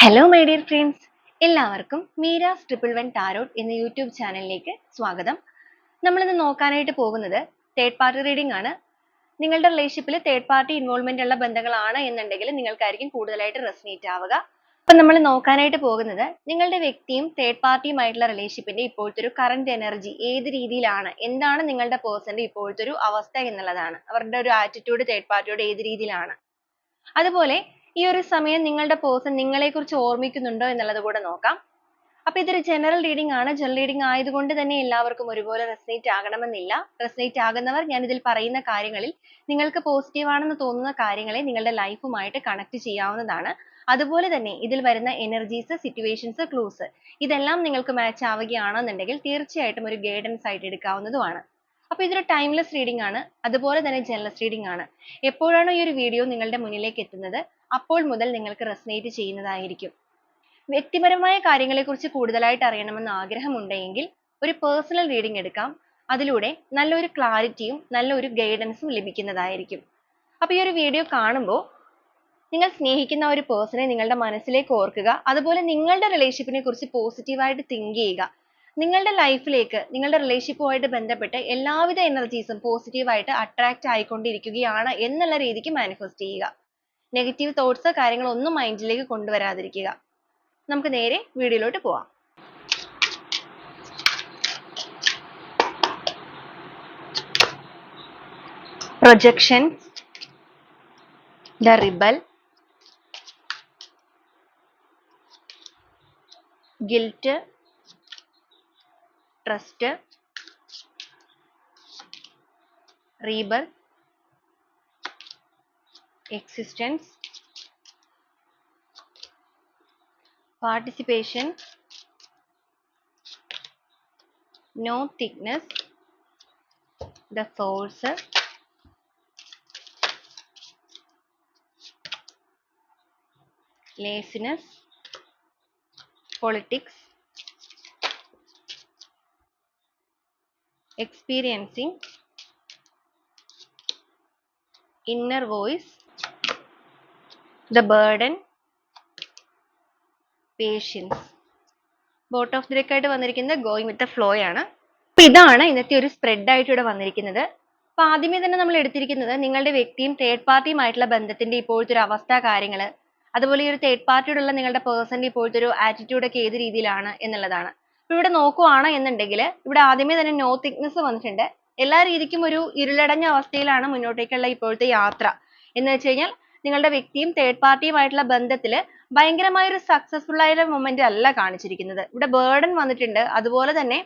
Hello my dear friends, എല്ലാവർക്കും Meera's triple one tarot എന്ന YouTube ചാനലിലേക്ക് സ്വാഗതം. നമ്മളിന്ന് നോക്കാനായിട്ട് പോകുന്നത് തേർഡ് പാർട്ടി റീഡിംഗ് ആണ്. നിങ്ങളുടെ റിലേഷൻഷിപ്പിൽ തേർഡ് പാർട്ടി ഇൻവോൾവ്മെന്റ് ഉള്ള ബന്ധങ്ങളാണ് എന്നുണ്ടെങ്കിൽ നിങ്ങൾക്കായിരിക്കും കൂടുതലായിട്ട് റെസനേറ്റ് ആവുക. അപ്പം നമ്മൾ നോക്കാനായിട്ട് പോകുന്നത് നിങ്ങളുടെ വ്യക്തിയും തേർഡ് പാർട്ടിയുമായിട്ടുള്ള റിലേഷൻഷിപ്പിന്റെ ഇപ്പോഴത്തെ ഒരു കറന്റ് എനർജി ഏത് രീതിയിലാണ്, എന്താണ് നിങ്ങളുടെ പേഴ്സന്റെ ഇപ്പോഴത്തെ ഒരു അവസ്ഥ എന്നുള്ളതാണ്. അവരുടെ ഒരു ആറ്റിറ്റ്യൂഡ് തേർഡ് പാർട്ടിയോട് ഏത് രീതിയിലാണ്. അതുപോലെ ഈ ഒരു സമയം നിങ്ങളുടെ പേഴ്സൺ നിങ്ങളെക്കുറിച്ച് ഓർമ്മിക്കുന്നുണ്ടോ എന്നുള്ളത് കൂടെ നോക്കാം. അപ്പോൾ ഇതൊരു ജനറൽ റീഡിംഗ് ആണ്. ജനറൽ റീഡിംഗ് ആയതുകൊണ്ട് തന്നെ എല്ലാവർക്കും ഒരുപോലെ റെസനേറ്റ് ആകണമെന്നില്ല. റെസനേറ്റ് ആകുന്നവർ ഞാൻ ഇതിൽ പറയുന്ന കാര്യങ്ങളിൽ നിങ്ങൾക്ക് പോസിറ്റീവ് ആണെന്ന് തോന്നുന്ന കാര്യങ്ങളെ നിങ്ങളുടെ ലൈഫുമായിട്ട് കണക്ട് ചെയ്യാവുന്നതാണ്. അതുപോലെ തന്നെ ഇതിൽ വരുന്ന എനർജീസ്, സിറ്റുവേഷൻസ്, ക്ലൂസ് ഇതെല്ലാം നിങ്ങൾക്ക് മാച്ച് ആവുകയാണെന്നുണ്ടെങ്കിൽ തീർച്ചയായിട്ടും ഒരു ഗൈഡൻസ് ആയിട്ട് എടുക്കാവുന്നതുമാണ്. അപ്പോൾ ഇതൊരു ടൈംലെസ് റീഡിംഗ് ആണ്. അതുപോലെ തന്നെ ജനറൽ റീഡിംഗ് ആണ്. എപ്പോഴാണോ ഈ ഒരു വീഡിയോ നിങ്ങളുടെ മുന്നിലേക്ക് എത്തുന്നത് അപ്പോൾ മുതൽ നിങ്ങൾക്ക് റെസനേറ്റ് ചെയ്യുന്നതായിരിക്കും. വ്യക്തിപരമായ കാര്യങ്ങളെക്കുറിച്ച് കൂടുതലായിട്ട് അറിയണമെന്ന് ആഗ്രഹമുണ്ടെങ്കിൽ ഒരു പേഴ്സണൽ റീഡിംഗ് എടുക്കാം. അതിലൂടെ നല്ലൊരു ക്ലാരിറ്റിയും നല്ലൊരു ഗൈഡൻസും ലഭിക്കുന്നതായിരിക്കും. അപ്പോൾ ഈ ഒരു വീഡിയോ കാണുമ്പോൾ നിങ്ങൾ സ്നേഹിക്കുന്ന ഒരു പേഴ്സണെ നിങ്ങളുടെ മനസ്സിലേക്ക് ഓർക്കുക. അതുപോലെ നിങ്ങളുടെ റിലേഷൻഷിപ്പിനെ കുറിച്ച് പോസിറ്റീവായിട്ട് തിങ്ക് ചെയ്യുക. നിങ്ങളുടെ ലൈഫിലേക്ക് നിങ്ങളുടെ റിലേഷൻഷിപ്പുമായിട്ട് ബന്ധപ്പെട്ട് എല്ലാവിധ എനർജീസും പോസിറ്റീവായിട്ട് അട്രാക്റ്റ് ആയിക്കൊണ്ടിരിക്കുകയാണ് എന്നുള്ള രീതിക്ക് മാനിഫെസ്റ്റ് ചെയ്യുക. നെഗറ്റീവ് തോട്ട്സ് കാര്യങ്ങളൊന്നും മൈൻഡിലേക്ക് കൊണ്ടുവരാതിരിക്കുക. നമുക്ക് നേരെ വീഡിയോയിലോട്ട് പോവാം. Projection, the rebel, guilt, trust, rebirth, existence, participation, no thickness, the source, laziness, politics, experiencing, inner voice, the burden, patience. Boat of the deck ആയിട്ട് വന്നിരിക്കുന്നത് ഗോയിങ് വിത്ത് ദ ഫ്ലോ ആണ്. അപ്പോൾ ഇതാണ് ഇന്നത്തെ ഒരു സ്പ്രെഡ് ആയിട്ട് ഇവിടെ വന്നിരിക്കുന്നത്. അപ്പോൾ ആദ്യമേ തന്നെ നമ്മൾ എടുത്തിരിക്കുന്നത് നിങ്ങളുടെ വ്യക്തിയും തേർഡ് പാർട്ടിയുമായിട്ടുള്ള ബന്ധത്തിന്റെ ഇപ്പോഴത്തെ ഒരു അവസ്ഥ, കാര്യങ്ങൾ, അതുപോലെ ഈ ഒരു തേർഡ് പാർട്ടിയോടുള്ള നിങ്ങളുടെ പേഴ്സന്റെ ഇപ്പോഴത്തെ ഒരു ആറ്റിറ്റ്യൂഡ് ഒക്കെ ഏത് രീതിയിലാണ് എന്നുള്ളതാണ്. അപ്പോൾ ഇവിടെ നോക്കുവാണ് എന്നുണ്ടെങ്കിൽ ഇവിടെ ആദ്യമേ തന്നെ നോ തിക്നെസ് വന്നിട്ടുണ്ട്. എല്ലാ രീതിക്കും ഒരു ഇരുളടഞ്ഞ അവസ്ഥയിലാണ് മുന്നോട്ടേക്കുള്ള ഇപ്പോഴത്തെ യാത്ര. എന്ന് വെച്ച് കഴിഞ്ഞാൽ നിങ്ങളുടെ വ്യക്തിയും തേർഡ് പാർട്ടിയുമായിട്ടുള്ള ബന്ധത്തിൽ ഭയങ്കരമായ ഒരു സക്സസ്ഫുൾ ആയ മൊമെന്റ് അല്ല കാണിച്ചിരിക്കുന്നത്. ഇവിടെ ബേർഡൻ വന്നിട്ടുണ്ട്. അതുപോലെ തന്നെ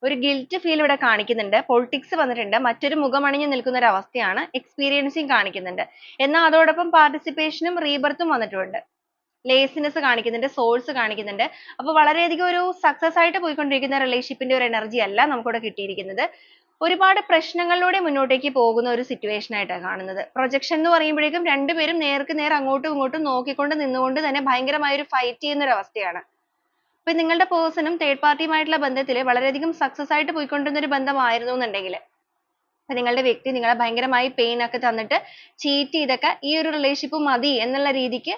ഒരു ഗിൽറ്റ് ഫീൽ ഇവിടെ കാണിക്കുന്നുണ്ട്. പൊളിറ്റിക്സ് വന്നിട്ടുണ്ട്. മറ്റൊരു മുഖമണിഞ്ഞു നിൽക്കുന്ന ഒരു അവസ്ഥയാണ്. എക്സ്പീരിയൻസിങ് കാണിക്കുന്നുണ്ട്. എന്നാൽ അതോടൊപ്പം പാർട്ടിസിപ്പേഷനും റീബർത്തും വന്നിട്ടുണ്ട്. ലേസിനെസ് കാണിക്കുന്നുണ്ട്, സോഴ്സ് കാണിക്കുന്നുണ്ട്. അപ്പോൾ വളരെയധികം ഒരു സക്സസ് ആയിട്ട് പോയിക്കൊണ്ടിരിക്കുന്ന റിലേഷൻഷിപ്പിന്റെ ഒരു എനർജി അല്ല നമുക്കിവിടെ കിട്ടിയിരിക്കുന്നത്. ഒരുപാട് പ്രശ്നങ്ങളിലൂടെ മുന്നോട്ടേക്ക് പോകുന്ന ഒരു സിറ്റുവേഷൻ ആയിട്ടാണ് കാണുന്നത്. പ്രൊജക്ഷൻ എന്ന് പറയുമ്പോഴേക്കും രണ്ടുപേരും നേർക്ക് നേർ അങ്ങോട്ടും ഇങ്ങോട്ടും നോക്കിക്കൊണ്ട് നിന്നുകൊണ്ട് തന്നെ ഭയങ്കരമായ ഒരു ഫൈറ്റ് ചെയ്യുന്ന ഒരു അവസ്ഥയാണ്. അപ്പൊ നിങ്ങളുടെ പേഴ്സണും തേർഡ് പാർട്ടിയുമായിട്ടുള്ള ബന്ധത്തിൽ വളരെയധികം സക്സസ് ആയിട്ട് പോയിക്കൊണ്ടിരുന്ന ഒരു ബന്ധമായിരുന്നു എന്നുണ്ടെങ്കിൽ നിങ്ങളുടെ വ്യക്തി നിങ്ങളെ ഭയങ്കരമായി പെയിൻ ഒക്കെ തന്നിട്ട് ചീറ്റ് ചെയ്തൊക്കെ ഈ ഒരു റിലേഷൻഷിപ്പ് മതി എന്നുള്ള രീതിക്ക്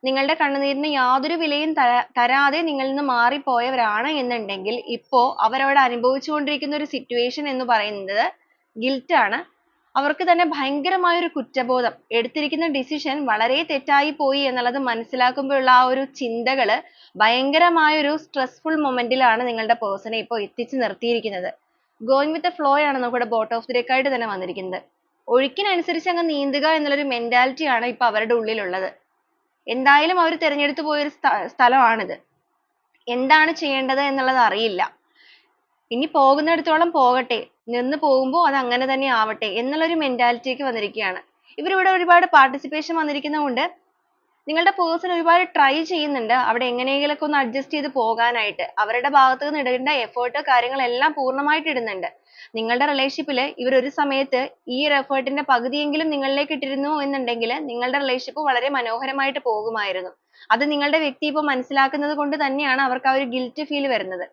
നിങ്ങളുടെ കണ്ണുനീരിന് യാതൊരു വിലയും തരാതെ നിങ്ങളിൽ നിന്ന് മാറിപ്പോയവരാണ് എന്നുണ്ടെങ്കിൽ ഇപ്പോൾ അവരവിടെ അനുഭവിച്ചുകൊണ്ടിരിക്കുന്ന ഒരു സിറ്റുവേഷൻ എന്ന് പറയുന്നത് ഗിൽറ്റ് ആണ്. അവർക്ക് തന്നെ ഭയങ്കരമായ ഒരു കുറ്റബോധം, എടുത്തിരിക്കുന്ന ഡിസിഷൻ വളരെ തെറ്റായി പോയി എന്നുള്ളത് മനസ്സിലാക്കുമ്പോഴുള്ള ആ ഒരു ചിന്തകൾ ഭയങ്കരമായ ഒരു സ്ട്രെസ്ഫുൾ മൊമെന്റിലാണ് നിങ്ങളുടെ പേഴ്സണെ ഇപ്പോൾ എത്തിച്ചു നിർത്തിയിരിക്കുന്നത്. ഗോയിങ് വിത്ത് ഫ്ലോ ആണ് നമുക്കിവിടെ ബോട്ട് ഓഫ് ദി ഡെക്ക് ആയിട്ട് തന്നെ വന്നിരിക്കുന്നത്. ഒഴുക്കിനനുസരിച്ച് അങ്ങ് നീന്തുക എന്നുള്ളൊരു മെന്റാലിറ്റി ആണ് ഇപ്പൊ അവരുടെ ഉള്ളിലുള്ളത്. എന്തായാലും അവർ തിരഞ്ഞെടുത്തു പോയൊരു സ്ഥലമാണിത്. എന്താണ് ചെയ്യേണ്ടത് എന്നുള്ളത് അറിയില്ല. ഇനി പോകുന്നിടത്തോളം പോകട്ടെ, നിന്ന് പോകുമ്പോൾ അത് അങ്ങനെ തന്നെ ആവട്ടെ എന്നുള്ളൊരു മെന്റാലിറ്റിക്ക് വന്നിരിക്കുകയാണ്. ഇവരിവിടെ ഒരുപാട് പാർട്ടിസിപ്പേഷൻ വന്നിരിക്കുന്നതുകൊണ്ട് നിങ്ങളുടെ പേഴ്സൺ ഒരുപാട് ട്രൈ ചെയ്യുന്നുണ്ട് അവിടെ എങ്ങനെയെങ്കിലൊക്കെ ഒന്ന് അഡ്ജസ്റ്റ് ചെയ്ത് പോകാനായിട്ട്. അവരുടെ ഭാഗത്ത് നിന്ന് ഇടേണ്ട എഫേർട്ട് കാര്യങ്ങളെല്ലാം പൂർണ്ണമായിട്ട് ഇടുന്നുണ്ട്. നിങ്ങളുടെ റിലേഷൻഷിപ്പിൽ ഇവർ ഒരു സമയത്ത് ഈ ഒരു എഫേർട്ടിന്റെ പകുതിയെങ്കിലും നിങ്ങളിലേക്ക് ഇട്ടിരുന്നു എന്നുണ്ടെങ്കിൽ നിങ്ങളുടെ റിലേഷൻഷിപ്പ് വളരെ മനോഹരമായിട്ട് പോകുമായിരുന്നു. അത് നിങ്ങളുടെ വ്യക്തി ഇപ്പോൾ മനസ്സിലാക്കുന്നത് കൊണ്ട് തന്നെയാണ് അവർക്ക് ആ ഒരു ഗിൽറ്റ് ഫീൽ വരുന്നത്.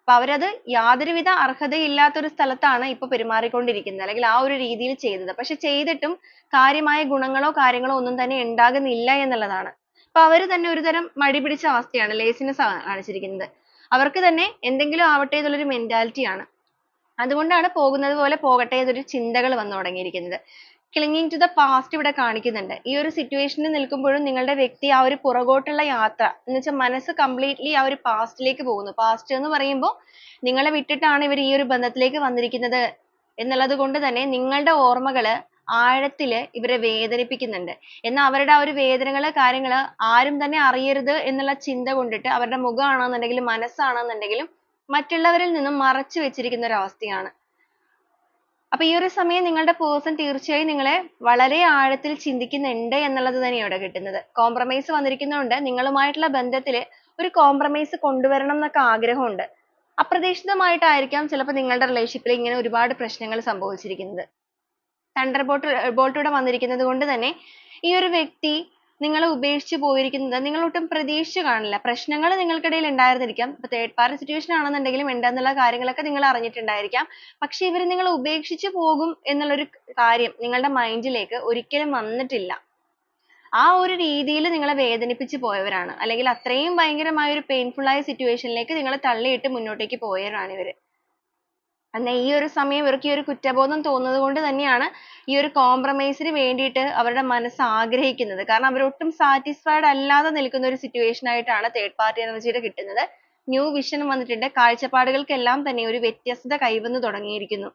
അപ്പൊ അവരത് യാതൊരുവിധ അർഹതയില്ലാത്ത ഒരു സ്ഥലത്താണ് ഇപ്പൊ പെരുമാറിക്കൊണ്ടിരിക്കുന്നത്, അല്ലെങ്കിൽ ആ ഒരു രീതിയിൽ ചെയ്തത്. പക്ഷെ ചെയ്തിട്ടും കാര്യമായ ഗുണങ്ങളോ കാര്യങ്ങളോ ഒന്നും തന്നെ ഉണ്ടാകുന്നില്ല എന്നുള്ളതാണ്. അപ്പൊ അവര് തന്നെ ഒരു തരം മടി പിടിച്ച അവസ്ഥയാണ്, ലേസിനെസ് കാണിച്ചിരിക്കുന്നത്. അവർക്ക് തന്നെ എന്തെങ്കിലും ആവട്ടെ എന്നുള്ളൊരു മെന്റാലിറ്റി ആണ്. അതുകൊണ്ടാണ് പോകുന്നത് പോലെ പോകട്ടെ എന്നൊരു ചിന്തകൾ വന്നു തുടങ്ങിയിരിക്കുന്നത്. ക്ലിങ്ങിങ് ടു ദ പാസ്റ്റ് ഇവിടെ കാണിക്കുന്നുണ്ട്. ഈ ഒരു സിറ്റുവേഷനിൽ നിൽക്കുമ്പോഴും നിങ്ങളുടെ വ്യക്തി ആ ഒരു പുറകോട്ടുള്ള യാത്ര എന്ന് വെച്ചാൽ മനസ്സ് കംപ്ലീറ്റ്ലി ആ ഒരു പാസ്റ്റിലേക്ക് പോകുന്നു. പാസ്റ്റ് എന്ന് പറയുമ്പോൾ നിങ്ങളെ വിട്ടിട്ടാണ് ഇവർ ഈ ഒരു ബന്ധത്തിലേക്ക് വന്നിരിക്കുന്നത് എന്നുള്ളത് കൊണ്ട് തന്നെ നിങ്ങളുടെ ഓർമ്മകള് ആഴത്തില് ഇവരെ വേദനിപ്പിക്കുന്നുണ്ട്. എന്നാൽ അവരുടെ ആ ഒരു വേദനകള് കാര്യങ്ങള് ആരും തന്നെ അറിയരുത് എന്നുള്ള ചിന്ത കൊണ്ടിട്ട് അവരുടെ മുഖമാണെന്നുണ്ടെങ്കിലും മനസ്സാണെന്നുണ്ടെങ്കിലും മറ്റുള്ളവരിൽ നിന്നും മറച്ചു വെച്ചിരിക്കുന്ന ഒരു അവസ്ഥയാണ്. അപ്പൊ ഈ ഒരു സമയം നിങ്ങളുടെ പേഴ്സൺ തീർച്ചയായും നിങ്ങളെ വളരെ ആഴത്തിൽ ചിന്തിക്കുന്നുണ്ട് എന്നുള്ളത് തന്നെയാണ് ഇവിടെ കിട്ടുന്നത്. കോംപ്രമൈസ് വന്നിരിക്കുന്നതുകൊണ്ട് നിങ്ങളുമായിട്ടുള്ള ബന്ധത്തില് ഒരു കോംപ്രമൈസ് കൊണ്ടുവരണം എന്നൊക്കെ ആഗ്രഹമുണ്ട്. അപ്രതീക്ഷിതമായിട്ടായിരിക്കാം ചിലപ്പോൾ നിങ്ങളുടെ റിലേഷൻഷിപ്പിൽ ഇങ്ങനെ ഒരുപാട് പ്രശ്നങ്ങൾ സംഭവിച്ചിരിക്കുന്നത്. തണ്ടർ ബോൾട്ട് ഇവിടെ വന്നിരിക്കുന്നത് കൊണ്ട് തന്നെ ഈ ഒരു വ്യക്തി നിങ്ങളെ ഉപേക്ഷിച്ച് പോയിരിക്കുന്നത് നിങ്ങൾ ഒട്ടും പ്രതീക്ഷിച്ചു കാണില്ല. പ്രശ്നങ്ങൾ നിങ്ങൾക്കിടയിൽ ഉണ്ടായിരുന്നിരിക്കാം. ഇപ്പൊ തേർഡ് പാർട്ടി സിറ്റുവേഷൻ ആണെന്നുണ്ടെങ്കിലും ഉണ്ടെന്നുള്ള കാര്യങ്ങളൊക്കെ നിങ്ങൾ അറിഞ്ഞിട്ടുണ്ടായിരിക്കാം. പക്ഷെ ഇവർ നിങ്ങളെ ഉപേക്ഷിച്ച് പോകും എന്നുള്ളൊരു കാര്യം നിങ്ങളുടെ മൈൻഡിലേക്ക് ഒരിക്കലും വന്നിട്ടില്ല. ആ ഒരു രീതിയിൽ നിങ്ങളെ വേദനിപ്പിച്ച് പോയവരാണ്, അല്ലെങ്കിൽ അത്രയും ഭയങ്കരമായ ഒരു പെയിൻഫുൾ ആയ സിറ്റുവേഷനിലേക്ക് നിങ്ങളെ തള്ളിയിട്ട് മുന്നോട്ടേക്ക് പോയവരാണ് ഇവര്. എന്നാൽ ഈ ഒരു സമയം ഇവർക്ക് ഈ ഒരു കുറ്റബോധം തോന്നുന്നത് കൊണ്ട് തന്നെയാണ് ഈ ഒരു കോംപ്രമൈസിന് വേണ്ടിയിട്ട് അവരുടെ മനസ്സ് ആഗ്രഹിക്കുന്നത്. കാരണം അവരൊട്ടും സാറ്റിസ്ഫൈഡ് അല്ലാതെ നിൽക്കുന്ന ഒരു സിറ്റുവേഷൻ ആയിട്ടാണ് തേർഡ് പാർട്ടി എനർജിയുടെ കിട്ടുന്നത്. ന്യൂ വിഷൻ വന്നിട്ടുണ്ട്. കാഴ്ചപ്പാടുകൾക്കെല്ലാം തന്നെ ഒരു വ്യത്യസ്തത കൈവന്നു തുടങ്ങിയിരിക്കുന്നു.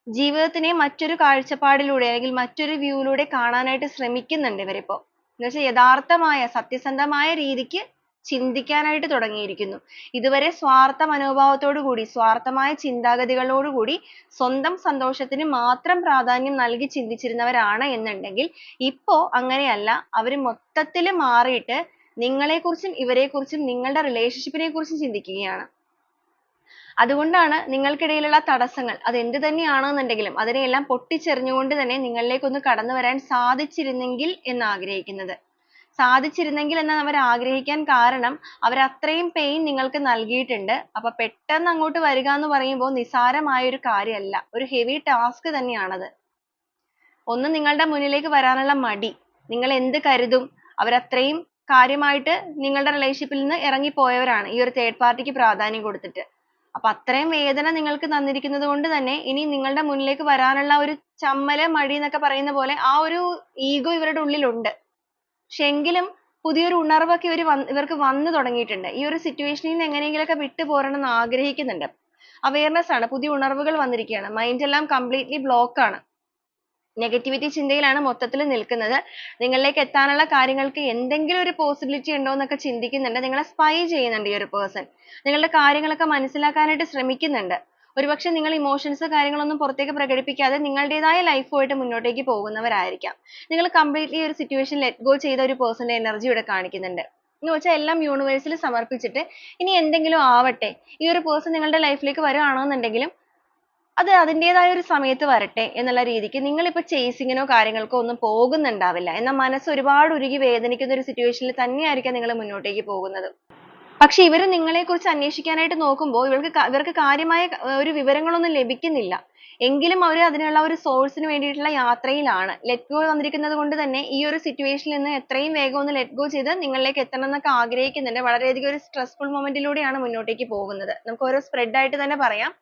ജീവിതത്തിനെ മറ്റൊരു കാഴ്ചപ്പാടിലൂടെ അല്ലെങ്കിൽ മറ്റൊരു വ്യൂയിലൂടെ കാണാനായിട്ട് ശ്രമിക്കുന്നുണ്ട് ഇവരിപ്പോ. എന്നുവെച്ചാൽ യഥാർത്ഥമായ സത്യസന്ധമായ രീതിക്ക് ചിന്തിക്കാനായിട്ട് തുടങ്ങിയിരിക്കുന്നു. ഇതുവരെ സ്വാർത്ഥ മനോഭാവത്തോടു കൂടി സ്വാർത്ഥമായ ചിന്താഗതികളോട് കൂടി സ്വന്തം സന്തോഷത്തിന് മാത്രം പ്രാധാന്യം നൽകി ചിന്തിച്ചിരുന്നവരാണ് എന്നുണ്ടെങ്കിൽ ഇപ്പോ അങ്ങനെയല്ല. അവര് മൊത്തത്തിൽ മാറിയിട്ട് നിങ്ങളെക്കുറിച്ചും ഇവരെക്കുറിച്ചും നിങ്ങളുടെ റിലേഷൻഷിപ്പിനെ കുറിച്ചും ചിന്തിക്കുകയാണ്. അതുകൊണ്ടാണ് നിങ്ങൾക്കിടയിലുള്ള തടസ്സങ്ങൾ അത് എന്ത് തന്നെയാണെന്നുണ്ടെങ്കിലും അതിനെയെല്ലാം പൊട്ടിച്ചെറിഞ്ഞുകൊണ്ട് തന്നെ നിങ്ങളിലേക്കൊന്ന് കടന്നു വരാൻ സാധിച്ചിരുന്നെങ്കിൽ എന്ന് ആഗ്രഹിക്കുന്നത്. സാധിച്ചിരുന്നെങ്കിൽ എന്ന് അവർ ആഗ്രഹിക്കാൻ കാരണം അവർ അത്രയും പെയിൻ നിങ്ങൾക്ക് നൽകിയിട്ടുണ്ട്. അപ്പൊ പെട്ടെന്ന് അങ്ങോട്ട് വരിക എന്ന് പറയുമ്പോൾ നിസ്സാരമായ ഒരു കാര്യമല്ല, ഒരു ഹെവി ടാസ്ക് തന്നെയാണത്. ഒന്ന് നിങ്ങളുടെ മുന്നിലേക്ക് വരാനുള്ള മടി, നിങ്ങൾ എന്ത് കരുതും, അവരത്രയും കാര്യമായിട്ട് നിങ്ങളുടെ റിലേഷൻഷിപ്പിൽ നിന്ന് ഇറങ്ങിപ്പോയവരാണ് ഈ ഒരു തേർഡ് പാർട്ടിക്ക് പ്രാധാന്യം കൊടുത്തിട്ട്. അപ്പൊ അത്രയും വേദന നിങ്ങൾക്ക് തന്നിരിക്കുന്നത് കൊണ്ട് തന്നെ ഇനി നിങ്ങളുടെ മുന്നിലേക്ക് വരാനുള്ള ഒരു ചമ്മല് മടി എന്നൊക്കെ പറയുന്ന പോലെ ആ ഒരു ഈഗോ ഇവരുടെ ഉള്ളിലുണ്ട്. പക്ഷെ എങ്കിലും പുതിയൊരു ഉണർവൊക്കെ ഇവർക്ക് വന്നു തുടങ്ങിയിട്ടുണ്ട്. ഈ ഒരു സിറ്റുവേഷനിൽ നിന്ന് എങ്ങനെയെങ്കിലുമൊക്കെ വിട്ടു പോരണം എന്ന് ആഗ്രഹിക്കുന്നുണ്ട്. അവയർനെസ് ആണ്, പുതിയ ഉണർവുകൾ വന്നിരിക്കുകയാണ്. മൈൻഡ് എല്ലാം കംപ്ലീറ്റ്ലി ബ്ലോക്ക് ആണ്. നെഗറ്റിവിറ്റി ചിന്തയിലാണ് മൊത്തത്തിൽ നിൽക്കുന്നത്. നിങ്ങളിലേക്ക് എത്താനുള്ള കാര്യങ്ങൾക്ക് എന്തെങ്കിലും ഒരു പോസിബിലിറ്റി ഉണ്ടോ എന്നൊക്കെ ചിന്തിക്കുന്നുണ്ട്. നിങ്ങളെ സ്പൈ ചെയ്യുന്നുണ്ട് ഈ ഒരു പേഴ്സൺ. നിങ്ങളുടെ കാര്യങ്ങളൊക്കെ മനസ്സിലാക്കാനായിട്ട് ശ്രമിക്കുന്നുണ്ട്. ഒരുപക്ഷെ നിങ്ങൾ ഇമോഷൻസ് കാര്യങ്ങളൊന്നും പുറത്തേക്ക് പ്രകടിപ്പിക്കാതെ നിങ്ങളുടേതായ ലൈഫുമായിട്ട് മുന്നോട്ടേക്ക് പോകുന്നവരായിരിക്കാം. നിങ്ങൾ കംപ്ലീറ്റ്ലി ഒരു സിറ്റുവേഷൻ ലെറ്റ് ഗോ ചെയ്ത ഒരു പേഴ്സന്റെ എനർജി ഇവിടെ കാണിക്കുന്നുണ്ട്. എന്ന് വെച്ചാൽ എല്ലാം യൂണിവേഴ്സിൽ സമർപ്പിച്ചിട്ട് ഇനി എന്തെങ്കിലും ആവട്ടെ, ഈ ഒരു പേഴ്സൺ നിങ്ങളുടെ ലൈഫിലേക്ക് വരികയാണെന്നുണ്ടെങ്കിലും അത് അതിന്റേതായ ഒരു സമയത്ത് വരട്ടെ എന്നുള്ള രീതിക്ക് നിങ്ങളിപ്പോ ചേസിങ്ങിനോ കാര്യങ്ങൾക്കോ ഒന്നും പോകുന്നുണ്ടാവില്ല. എന്നാൽ മനസ്സ് ഒരുപാട് ഉരുകി വേദനിക്കുന്ന ഒരു സിറ്റുവേഷനിൽ തന്നെയായിരിക്കാം നിങ്ങൾ മുന്നോട്ടേക്ക് പോകുന്നത്. പക്ഷെ ഇവര് നിങ്ങളെക്കുറിച്ച് അന്വേഷിക്കാനായിട്ട് നോക്കുമ്പോൾ ഇവർക്ക് കാര്യമായ ഒരു വിവരങ്ങളൊന്നും ലഭിക്കുന്നില്ല. എങ്കിലും അവർ അതിനുള്ള ഒരു സോഴ്സിന് വേണ്ടിയിട്ടുള്ള യാത്രയിലാണ്. ലെറ്റ് ഗോ വന്നിരിക്കുന്നത് കൊണ്ട് തന്നെ ഈ ഒരു സിറ്റുവേഷനിൽ നിന്ന് എത്രയും വേഗം ഒന്ന് ലെറ്റ് ഗോ ചെയ്ത് നിങ്ങളിലേക്ക് എത്തണം എന്നൊക്കെ ആഗ്രഹിക്കുന്നുണ്ട്. വളരെയധികം ഒരു സ്ട്രെസ്ഫുൾ മൊമെന്റിലൂടെയാണ് മുന്നോട്ടേക്ക് പോകുന്നത്. നമുക്ക് ഓരോ സ്പ്രെഡ് ആയിട്ട് തന്നെ പറയാം.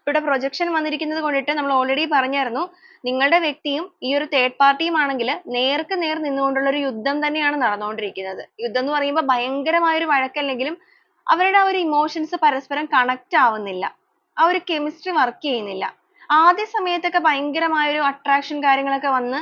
ഇവിടെ പ്രൊജക്ഷൻ വന്നിരിക്കുന്നത് കൊണ്ടിട്ട് നമ്മൾ ഓൾറെഡി പറഞ്ഞായിരുന്നു, നിങ്ങളുടെ വ്യക്തിയും ഈ ഒരു തേർഡ് പാർട്ടിയും ആണെങ്കിൽ നേർക്ക് നേർ നിന്നുകൊണ്ടുള്ള ഒരു യുദ്ധം തന്നെയാണ് നടന്നുകൊണ്ടിരിക്കുന്നത്. യുദ്ധം എന്ന് പറയുമ്പോൾ ഭയങ്കരമായ ഒരു വഴക്കല്ലെങ്കിലും അവരുടെ ആ ഒരു ഇമോഷൻസ് പരസ്പരം കണക്ട് ആവുന്നില്ല. ആ ഒരു കെമിസ്ട്രി വർക്ക് ചെയ്യുന്നില്ല. ആദ്യ സമയത്തൊക്കെ ഭയങ്കരമായ ഒരു അട്രാക്ഷൻ കാര്യങ്ങളൊക്കെ വന്ന്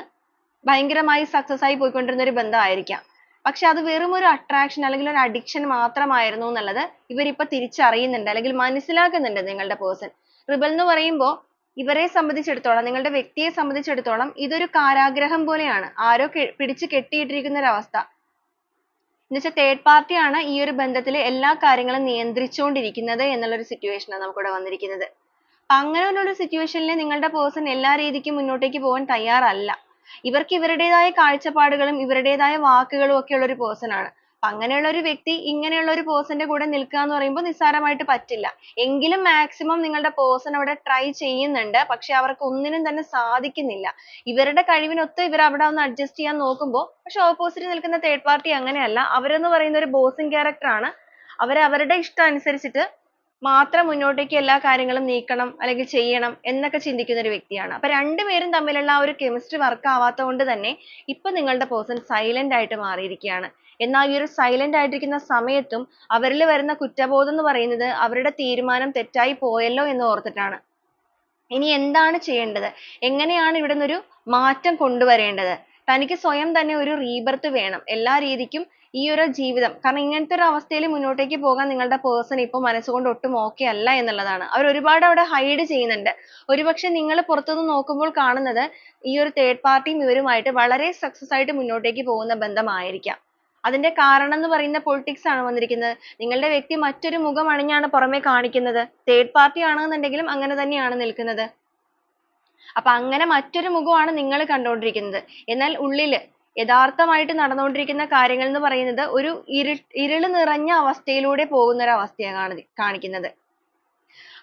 ഭയങ്കരമായി സക്സസ് ആയി പോയിക്കൊണ്ടിരുന്ന ഒരു ബന്ധമായിരിക്കാം. പക്ഷെ അത് വെറും ഒരു അട്രാക്ഷൻ അല്ലെങ്കിൽ ഒരു അഡിക്ഷൻ മാത്രമായിരുന്നു എന്നുള്ളത് ഇവരിപ്പോ തിരിച്ചറിയുന്നുണ്ട്, അല്ലെങ്കിൽ മനസ്സിലാക്കുന്നുണ്ട് നിങ്ങളുടെ പേഴ്സൺ. റിബൽ എന്ന് പറയുമ്പോൾ ഇവരെ സംബന്ധിച്ചിടത്തോളം, നിങ്ങളുടെ വ്യക്തിയെ സംബന്ധിച്ചിടത്തോളം ഇതൊരു കാരാഗ്രഹം പോലെയാണ്. ആരോ പിടിച്ചു കെട്ടിയിട്ടിരിക്കുന്ന ഒരു അവസ്ഥ. എന്നുവെച്ചാൽ തേർഡ് പാർട്ടിയാണ് ഈ ഒരു ബന്ധത്തിലെ എല്ലാ കാര്യങ്ങളും നിയന്ത്രിച്ചുകൊണ്ടിരിക്കുന്നത് എന്നുള്ളൊരു സിറ്റുവേഷൻ ആണ് നമുക്കിവിടെ വന്നിരിക്കുന്നത്. അങ്ങനെയുള്ള ഒരു സിറ്റുവേഷനിൽ നിങ്ങളുടെ പേഴ്സൺ എല്ലാ രീതിക്കും മുന്നോട്ടേക്ക് പോകാൻ തയ്യാറല്ല. ഇവർക്ക് ഇവരുടേതായ കാഴ്ചപ്പാടുകളും ഇവരുടേതായ വാക്കുകളും ഒക്കെ ഉള്ള ഒരു പേഴ്സൺ ആണ്. അപ്പൊ അങ്ങനെയുള്ള ഒരു വ്യക്തി ഇങ്ങനെയുള്ള ഒരു പേഴ്സന്റെ കൂടെ നിൽക്കുക എന്ന് പറയുമ്പോൾ നിസ്സാരമായിട്ട് പറ്റില്ല. എങ്കിലും മാക്സിമം നിങ്ങളുടെ പേഴ്സൺ അവിടെ ട്രൈ ചെയ്യുന്നുണ്ട്. പക്ഷെ അവർക്ക് ഒന്നിനും തന്നെ സാധിക്കുന്നില്ല. ഇവരുടെ കഴിവിനൊത്ത് ഇവർ അവിടെ ഒന്ന് അഡ്ജസ്റ്റ് ചെയ്യാൻ നോക്കുമ്പോൾ പക്ഷെ ഓപ്പോസിറ്റ് നിൽക്കുന്ന തേർഡ് പാർട്ടി അങ്ങനെയല്ല. അവരെന്ന് പറയുന്ന ഒരു ബോസിങ് ക്യാരക്ടർ ആണ്. അവരുടെ ഇഷ്ടം അനുസരിച്ചിട്ട് മാത്രം മുന്നോട്ടേക്ക് എല്ലാ കാര്യങ്ങളും നീക്കണം അല്ലെങ്കിൽ ചെയ്യണം എന്നൊക്കെ ചിന്തിക്കുന്ന ഒരു വ്യക്തിയാണ്. അപ്പൊ രണ്ടുപേരും തമ്മിലുള്ള ആ ഒരു കെമിസ്ട്രി വർക്ക് ആവാത്തത് കൊണ്ട് തന്നെ ഇപ്പൊ നിങ്ങളുടെ പേഴ്സൺ സൈലന്റ് ആയിട്ട് മാറിയിരിക്കുകയാണ്. എന്നാൽ ഈ ഒരു സൈലന്റ് ആയിട്ടിരിക്കുന്ന സമയത്തും അവരിൽ വരുന്ന കുറ്റബോധം എന്ന് പറയുന്നത് അവരുടെ തീരുമാനം തെറ്റായി പോയല്ലോ എന്ന് ഓർത്തിട്ടാണ്. ഇനി എന്താണ് ചെയ്യേണ്ടത്? എങ്ങനെയാണ് ഇവിടെ നിന്നൊരു മാറ്റം കൊണ്ടുവരേണ്ടത്? തനിക്ക് സ്വയം തന്നെ ഒരു റീബർത്ത് വേണം. എല്ലാ രീതിക്കും ഈ ഒരു ജീവിതം, കാരണം ഇങ്ങനത്തെ ഒരു അവസ്ഥയിൽ മുന്നോട്ടേക്ക് പോകാൻ നിങ്ങളുടെ പേഴ്സൺ ഇപ്പോൾ മനസ്സുകൊണ്ട് ഒട്ടും ഓക്കെ അല്ല എന്നുള്ളതാണ്. അവർ ഒരുപാട് അവിടെ ഹൈഡ് ചെയ്യുന്നുണ്ട്. ഒരുപക്ഷെ നിങ്ങൾ പുറത്തുനിന്ന് നോക്കുമ്പോൾ കാണുന്നത് ഈ ഒരു തേർഡ് പാർട്ടിയും ഇവരുമായിട്ട് വളരെ സക്സസ് ആയിട്ട് മുന്നോട്ടേക്ക് പോകുന്ന ബന്ധമായിരിക്കാം. അതിന്റെ കാരണം എന്ന് പറയുന്ന പൊളിറ്റിക്സ് ആണ് വന്നിരിക്കുന്നത്. നിങ്ങളുടെ വ്യക്തി മറ്റൊരു മുഖം അണിഞ്ഞാണ് പുറമെ കാണിക്കുന്നത്. തേർഡ് പാർട്ടി ആണെന്നുണ്ടെങ്കിലും അങ്ങനെ തന്നെയാണ് നിൽക്കുന്നത്. അപ്പൊ അങ്ങനെ മറ്റൊരു മുഖമാണ് നിങ്ങൾ കണ്ടുകൊണ്ടിരിക്കുന്നത്. എന്നാൽ ഉള്ളില് യഥാർത്ഥമായിട്ട് നടന്നുകൊണ്ടിരിക്കുന്ന കാര്യങ്ങൾ എന്ന് പറയുന്നത് ഒരു ഇരുള് നിറഞ്ഞ അവസ്ഥയിലൂടെ പോകുന്ന ഒരു അവസ്ഥയാണ് കാണിക്കുന്നത്.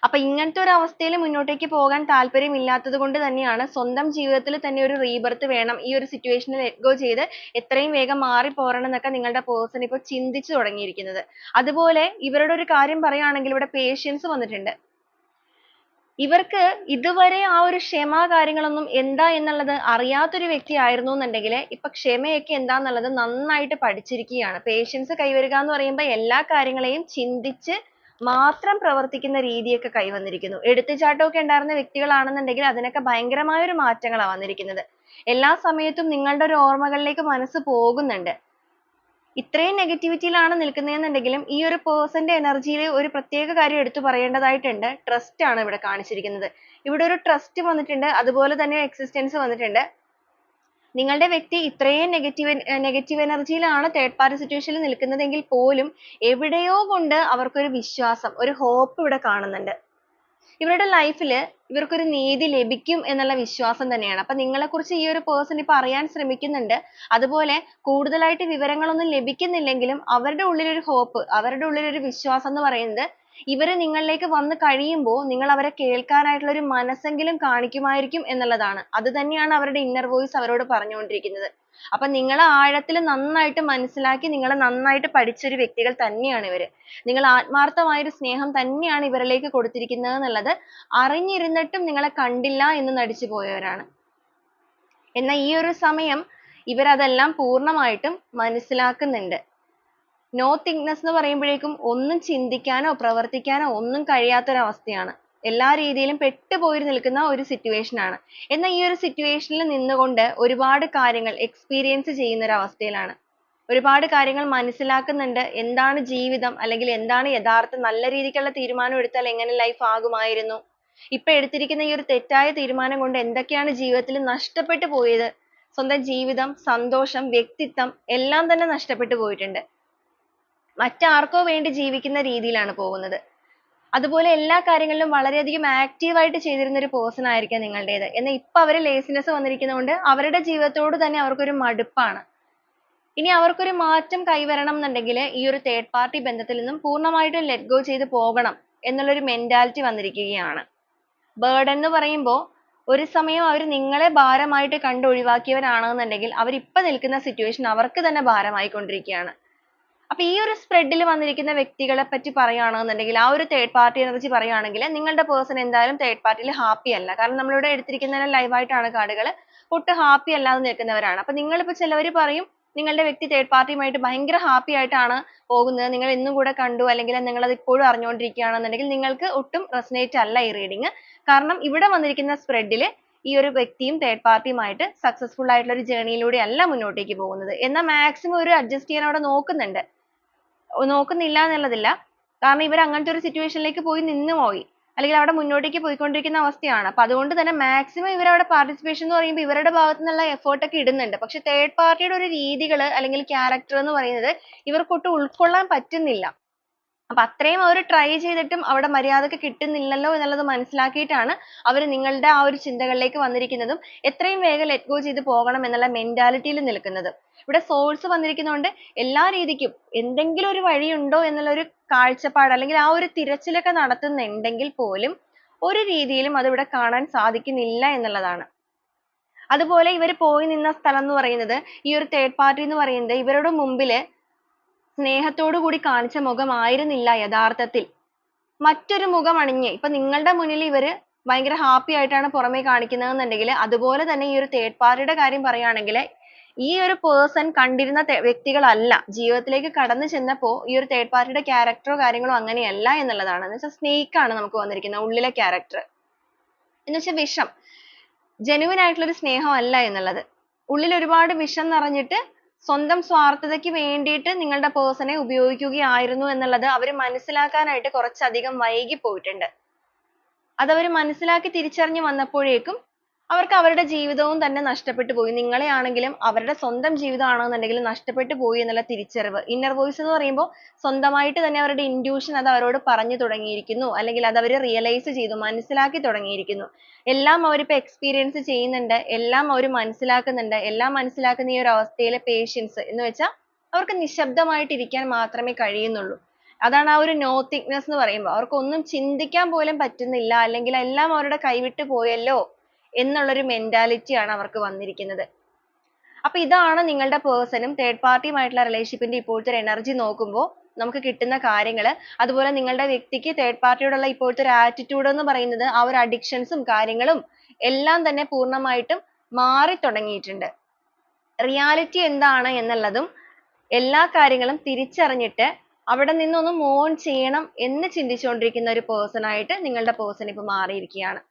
അപ്പൊ ഇങ്ങനത്തെ ഒരു അവസ്ഥയിൽ മുന്നോട്ടേക്ക് പോകാൻ താല്പര്യമില്ലാത്തത് കൊണ്ട് തന്നെയാണ് സ്വന്തം ജീവിതത്തിൽ തന്നെ ഒരു റീബർത്ത് വേണം, ഈ ഒരു സിറ്റുവേഷനിൽ ലെറ്റ് ഗോ ചെയ്ത് എത്രയും വേഗം മാറി പോരണം എന്നൊക്കെ നിങ്ങളുടെ പേഴ്സൺ ഇപ്പോൾ ചിന്തിച്ചു തുടങ്ങിയിരിക്കുന്നത്. അതുപോലെ ഇവരുടെ ഒരു കാര്യം പറയുകയാണെങ്കിൽ ഇവിടെ പേഷ്യൻസ് വന്നിട്ടുണ്ട്. ഇവർക്ക് ഇതുവരെ ആ ഒരു ക്ഷമ കാര്യങ്ങളൊന്നും എന്താ എന്നുള്ളത് അറിയാത്തൊരു വ്യക്തി ആയിരുന്നു എന്നുണ്ടെങ്കിൽ ഇപ്പൊ ക്ഷമയൊക്കെ എന്താന്നുള്ളത് നന്നായിട്ട് പഠിച്ചിരിക്കുകയാണ്. പേഷ്യൻസ് കൈവരിക എന്ന് പറയുമ്പോൾ എല്ലാ കാര്യങ്ങളെയും ചിന്തിച്ച് മാത്രം പ്രവർത്തിക്കുന്ന രീതിയൊക്കെ കൈവന്നിരിക്കുന്നു. എടുത്തുചാട്ടമൊക്കെ ഉണ്ടായിരുന്ന വ്യക്തികളാണെന്നുണ്ടെങ്കിൽ അതിനൊക്കെ ഭയങ്കരമായ ഒരു മാറ്റങ്ങളാണ് വന്നിരിക്കുന്നത്. എല്ലാ സമയത്തും നിങ്ങളുടെ ഒരു ഓർമ്മകളിലേക്ക് മനസ്സ് പോകുന്നുണ്ട്. ഇത്രയും നെഗറ്റിവിറ്റിയിലാണ് നിൽക്കുന്നതെന്നുണ്ടെങ്കിലും ഈ ഒരു പേഴ്സന്റെ എനർജിയിൽ ഒരു പ്രത്യേക കാര്യം എടുത്തു പറയേണ്ടതായിട്ടുണ്ട്. ട്രസ്റ്റ് ആണ് ഇവിടെ കാണിച്ചിരിക്കുന്നത്. ഇവിടെ ഒരു ട്രസ്റ്റ് വന്നിട്ടുണ്ട്, അതുപോലെ തന്നെ എക്സിസ്റ്റൻസ് വന്നിട്ടുണ്ട്. നിങ്ങളുടെ വ്യക്തി ഇത്രയും നെഗറ്റീവ് എനർജിയിലാണ് തേർഡ് പാർട്ടി സിറ്റുവേഷനിൽ നിൽക്കുന്നതെങ്കിൽ പോലും എവിടെയോ കൊണ്ട് അവർക്കൊരു വിശ്വാസം, ഒരു ഹോപ്പ് ഇവിടെ കാണുന്നുണ്ട്. ഇവരുടെ ലൈഫിൽ ഇവർക്കൊരു നീതി ലഭിക്കും എന്നുള്ള വിശ്വാസം തന്നെയാണ്. അപ്പൊ നിങ്ങളെക്കുറിച്ച് ഈ ഒരു പേഴ്സൺ ഇപ്പൊ അറിയാൻ ശ്രമിക്കുന്നുണ്ട്. അതുപോലെ കൂടുതലായിട്ട് വിവരങ്ങളൊന്നും ലഭിക്കുന്നില്ലെങ്കിലും അവരുടെ ഉള്ളിലൊരു ഹോപ്പ്, അവരുടെ ഉള്ളിലൊരു വിശ്വാസം എന്ന് പറയുന്നത് ഇവര് നിങ്ങളിലേക്ക് വന്ന് കഴിയുമ്പോൾ നിങ്ങൾ അവരെ കേൾക്കാനായിട്ടുള്ള ഒരു മനസ്സെങ്കിലും കാണിക്കുമായിരിക്കും എന്നുള്ളതാണ്. അത് തന്നെയാണ് അവരുടെ ഇന്നർ വോയിസ് അവരോട് പറഞ്ഞുകൊണ്ടിരിക്കുന്നത്. അപ്പൊ നിങ്ങളെ ആഴത്തിൽ നന്നായിട്ട് മനസ്സിലാക്കി നിങ്ങളെ നന്നായിട്ട് പഠിച്ചൊരു വ്യക്തികൾ തന്നെയാണ് ഇവര്. നിങ്ങൾ ആത്മാർത്ഥമായ ഒരു സ്നേഹം തന്നെയാണ് ഇവരിലേക്ക് കൊടുത്തിരിക്കുന്നത് എന്നുള്ളത് അറിഞ്ഞിരുന്നിട്ടും നിങ്ങളെ കണ്ടില്ല എന്ന് നടിച്ചു പോയവരാണ്. എന്നാൽ ഈ ഒരു സമയം ഇവരതെല്ലാം പൂർണ്ണമായിട്ടും മനസ്സിലാക്കുന്നുണ്ട്. നോ തിങ്ക്നെസ് എന്ന് പറയുമ്പോഴേക്കും ഒന്നും ചിന്തിക്കാനോ പ്രവർത്തിക്കാനോ ഒന്നും കഴിയാത്തൊരവസ്ഥയാണ്. എല്ലാ രീതിയിലും പെട്ടുപോയി നിൽക്കുന്ന ഒരു സിറ്റുവേഷൻ ആണ്. എന്നാൽ ഈ ഒരു സിറ്റുവേഷനിൽ നിന്നുകൊണ്ട് ഒരുപാട് കാര്യങ്ങൾ എക്സ്പീരിയൻസ് ചെയ്യുന്ന ഒരു അവസ്ഥയിലാണ്. ഒരുപാട് കാര്യങ്ങൾ മനസ്സിലാക്കുന്നുണ്ട്. എന്താണ് ജീവിതം, അല്ലെങ്കിൽ എന്താണ് യഥാർത്ഥ നല്ല രീതിക്കുള്ള തീരുമാനം എടുത്താൽ എങ്ങനെ ലൈഫ് ആകുമായിരുന്നു, ഇപ്പൊ എടുത്തിരിക്കുന്ന ഈ ഒരു തെറ്റായ തീരുമാനം കൊണ്ട് എന്തൊക്കെയാണ് ജീവിതത്തിൽ നഷ്ടപ്പെട്ടു പോയത്, സ്വന്തം ജീവിതം, സന്തോഷം, വ്യക്തിത്വം എല്ലാം തന്നെ നഷ്ടപ്പെട്ടു പോയിട്ടുണ്ട്. മറ്റാർക്കോ വേണ്ടി ജീവിക്കുന്ന രീതിയിലാണ് പോകുന്നത്. അതുപോലെ എല്ലാ കാര്യങ്ങളിലും വളരെയധികം ആക്റ്റീവ് ആയിട്ട് ചെയ്തിരുന്ന ഒരു പേഴ്സൺ ആയിരിക്കാം നിങ്ങളുടേത്. എന്നാൽ ഇപ്പൊ അവര് ലേസിനെസ് വന്നിരിക്കുന്നതുകൊണ്ട് അവരുടെ ജീവിതത്തോട് തന്നെ അവർക്കൊരു മടുപ്പാണ്. ഇനി അവർക്കൊരു മാറ്റം കൈവരണം എന്നുണ്ടെങ്കിൽ ഈ ഒരു തേർഡ് പാർട്ടി ബന്ധത്തിൽ നിന്നും പൂർണ്ണമായിട്ടും ലെറ്റ് ഗോ ചെയ്ത് പോകണം എന്നുള്ളൊരു മെന്റാലിറ്റി വന്നിരിക്കുകയാണ്. ബേർഡൻ എന്ന് പറയുമ്പോൾ ഒരു സമയം അവർ നിങ്ങളെ ഭാരമായിട്ട് കണ്ട് ഒഴിവാക്കിയവരാണെന്നുണ്ടെങ്കിൽ അവരിപ്പൊ നിൽക്കുന്ന സിറ്റുവേഷൻ അവർക്ക് തന്നെ ഭാരമായിക്കൊണ്ടിരിക്കുകയാണ്. അപ്പൊ ഈ ഒരു സ്പ്രെഡിൽ വന്നിരിക്കുന്ന വ്യക്തികളെ പറ്റി പറയുകയാണെന്നുണ്ടെങ്കിൽ ആ ഒരു തേർഡ് പാർട്ടി എനർജി പറയുകയാണെങ്കിൽ നിങ്ങളുടെ പേഴ്സൺ എന്തായാലും തേർഡ് പാർട്ടിയിൽ ഹാപ്പി അല്ല. കാരണം നമ്മളിവിടെ എടുത്തിരിക്കുന്നതിന് ലൈവ് ആയിട്ടാണ് കാർഡുകൾ. ഒട്ടും ഹാപ്പി അല്ലാതെ നിൽക്കുന്നവരാണ്. അപ്പൊ നിങ്ങളിപ്പോ ചിലവർ പറയും നിങ്ങളുടെ വ്യക്തി തേർഡ് പാർട്ടിയുമായിട്ട് ഭയങ്കര ഹാപ്പി ആയിട്ടാണ് പോകുന്നത്, നിങ്ങൾ ഇന്നും കൂടെ കണ്ടു, അല്ലെങ്കിൽ നിങ്ങൾ അത് ഇപ്പോഴും അറിഞ്ഞുകൊണ്ടിരിക്കുകയാണെന്നുണ്ടെങ്കിൽ നിങ്ങൾക്ക് ഒട്ടും റെസനേറ്റ് അല്ല ഈ റീഡിങ്. കാരണം ഇവിടെ വന്നിരിക്കുന്ന സ്പ്രെഡിൽ ഈ ഒരു വ്യക്തിയും തേർഡ് പാർട്ടിയുമായിട്ട് സക്സസ്ഫുൾ ആയിട്ടുള്ള ഒരു ജേർണിയിലൂടെ അല്ല മുന്നോട്ടേക്ക് പോകുന്നത്. എന്നാൽ മാക്സിമം ഒരു അഡ്ജസ്റ്റ് ചെയ്യാൻ അവിടെ നോക്കുന്നുണ്ട്. നോക്കുന്നില്ല എന്നുള്ളതില്ല. കാരണം ഇവർ അങ്ങനത്തെ ഒരു സിറ്റുവേഷനിലേക്ക് പോയി പോയി, അല്ലെങ്കിൽ അവിടെ മുന്നോട്ടേക്ക് പോയിക്കൊണ്ടിരിക്കുന്ന അവസ്ഥയാണ്. അപ്പൊ അതുകൊണ്ട് തന്നെ മാക്സിമം ഇവർ അവിടെ പാർട്ടിസിപ്പേഷൻ എന്ന് പറയുമ്പോൾ ഇവരുടെ ഭാഗത്തു നിന്നുള്ള എഫേർട്ട് ഒക്കെ ഇടുന്നുണ്ട്. പക്ഷെ തേർഡ് പാർട്ടിയുടെ ഒരു രീതികൾ അല്ലെങ്കിൽ ക്യാരക്ടർ എന്ന് പറയുന്നത് ഇവർക്കൊട്ടും ഉൾക്കൊള്ളാൻ പറ്റുന്നില്ല. അപ്പൊ അത്രയും അവർ ട്രൈ ചെയ്തിട്ടും അവിടെ മര്യാദക്ക് കിട്ടുന്നില്ലല്ലോ എന്നുള്ളത് മനസ്സിലാക്കിയിട്ടാണ് അവർ നിങ്ങളുടെ ആ ഒരു ചിന്തകളിലേക്ക് വന്നിരിക്കുന്നതും എത്രയും വേഗം ലെറ്റ് ഗോ ചെയ്ത് പോകണം എന്നുള്ള മെന്റാലിറ്റിയിൽ നിൽക്കുന്നത്. ഇവിടെ സോൾസ് വന്നിരിക്കുന്നതുകൊണ്ട് എല്ലാ രീതിക്കും എന്തെങ്കിലും ഒരു വഴിയുണ്ടോ എന്നുള്ള ഒരു കാഴ്ചപ്പാട് അല്ലെങ്കിൽ ആ ഒരു തിരച്ചിലൊക്കെ നടത്തുന്നുണ്ടെങ്കിൽ പോലും ഒരു രീതിയിലും അത് ഇവിടെ കാണാൻ സാധിക്കുന്നില്ല എന്നുള്ളതാണ്. അതുപോലെ ഇവർ പോയി നിന്ന സ്ഥലം എന്ന് പറയുന്നത് ഈ ഒരു തേർഡ് പാർട്ടി എന്ന് പറയുന്നത് ഇവരുടെ മുമ്പില് സ്നേഹത്തോടു കൂടി കാണിച്ച മുഖമായിരുന്നില്ല യഥാർത്ഥത്തിൽ. മറ്റൊരു മുഖം അണിഞ്ഞ് ഇപ്പൊ നിങ്ങളുടെ മുന്നിൽ ഇവര് ഭയങ്കര ഹാപ്പി ആയിട്ടാണ് പുറമേ കാണിക്കുന്നതെന്നുണ്ടെങ്കിൽ അതുപോലെ തന്നെ ഈ ഒരു തേർഡ് പാർട്ടിയുടെ കാര്യം പറയുകയാണെങ്കിൽ ഈ ഒരു പേഴ്സൺ കണ്ടിരുന്ന വ്യക്തികളല്ല ജീവിതത്തിലേക്ക് കടന്നു ചെന്നപ്പോൾ ഈ ഒരു തേർഡ് പാർട്ടിയുടെ ക്യാരക്ടറോ കാര്യങ്ങളോ അങ്ങനെയല്ല എന്നുള്ളതാണ്. എന്ന് വെച്ചാൽ സ്നേക്ക് ആണ് നമുക്ക് വന്നിരിക്കുന്നത് ഉള്ളിലെ ക്യാരക്ടർ. എന്ന് വെച്ചാൽ വിഷം, ജെനുവിൻ ആയിട്ടുള്ള ഒരു സ്നേഹം അല്ല എന്നുള്ളത്. ഉള്ളിൽ ഒരുപാട് വിഷം നിറഞ്ഞിട്ട് സ്വന്തം സ്വാർത്ഥതയ്ക്ക് വേണ്ടിയിട്ട് നിങ്ങളുടെ പേഴ്സണെ ഉപയോഗിക്കുകയായിരുന്നു എന്നുള്ളത് അവർ മനസ്സിലാക്കാനായിട്ട് കുറച്ചധികം വൈകി പോയിട്ടുണ്ട്. അതവർ മനസ്സിലാക്കി തിരിച്ചറിഞ്ഞ് വന്നപ്പോഴേക്കും അവർക്ക് അവരുടെ ജീവിതവും തന്നെ നഷ്ടപ്പെട്ടു പോയി. നിങ്ങളെ ആണെങ്കിലും അവരുടെ സ്വന്തം ജീവിതമാണെന്നുണ്ടെങ്കിൽ നഷ്ടപ്പെട്ടു പോയി എന്നുള്ള തിരിച്ചറിവ്. ഇന്നർ വോയിസ് എന്ന് പറയുമ്പോൾ സ്വന്തമായിട്ട് തന്നെ അവരുടെ ഇൻറ്റ്യൂഷൻ അത് അവരോട് പറഞ്ഞു തുടങ്ങിയിരിക്കുന്നു, അല്ലെങ്കിൽ അത് അവർ റിയലൈസ് ചെയ്തു, മനസ്സിലാക്കി തുടങ്ങിയിരിക്കുന്നു. എല്ലാം അവരിപ്പോൾ എക്സ്പീരിയൻസ് ചെയ്യുന്നുണ്ട്, എല്ലാം അവർ മനസ്സിലാക്കുന്നുണ്ട്. എല്ലാം മനസ്സിലാക്കുന്ന ഈ ഒരു അവസ്ഥയിലെ പേഷ്യൻസ് എന്ന് വെച്ചാൽ അവർക്ക് നിശബ്ദമായിട്ട് ഇരിക്കാൻ മാത്രമേ കഴിയുന്നുള്ളൂ. അതാണ് ആ ഒരു നോത്തിങ്നെസ് എന്ന് പറയുമ്പോൾ. അവർക്കൊന്നും ചിന്തിക്കാൻ പോലും പറ്റുന്നില്ല, അല്ലെങ്കിൽ എല്ലാം അവരുടെ കൈവിട്ട് പോയല്ലോ എന്നുള്ളൊരു മെന്റാലിറ്റി ആണ് അവർക്ക് വന്നിരിക്കുന്നത്. അപ്പൊ ഇതാണ് നിങ്ങളുടെ പേഴ്സണും തേർഡ് പാർട്ടിയുമായിട്ടുള്ള റിലേഷൻഷിപ്പിന്റെ ഇപ്പോഴത്തെ ഒരു എനർജി നോക്കുമ്പോൾ നമുക്ക് കിട്ടുന്ന കാര്യങ്ങൾ. അതുപോലെ നിങ്ങളുടെ വ്യക്തിക്ക് തേർഡ് പാർട്ടിയോടുള്ള ഇപ്പോഴത്തെ ഒരു ആറ്റിറ്റ്യൂഡ് എന്ന് പറയുന്നത് ആ ഒരു അഡിക്ഷൻസും കാര്യങ്ങളും എല്ലാം തന്നെ പൂർണ്ണമായിട്ടും മാറി തുടങ്ങിയിട്ടുണ്ട്. റിയാലിറ്റി എന്താണ് എന്നുള്ളതും എല്ലാ കാര്യങ്ങളും തിരിച്ചറിഞ്ഞിട്ട് അവിടെ നിന്നൊന്ന് മൂവ് ഓൺ ചെയ്യണം എന്ന് ചിന്തിച്ചുകൊണ്ടിരിക്കുന്ന ഒരു പേഴ്സൺ ആയിട്ട് നിങ്ങളുടെ പേഴ്സൺ ഇപ്പൊ മാറിയിരിക്കുകയാണ്.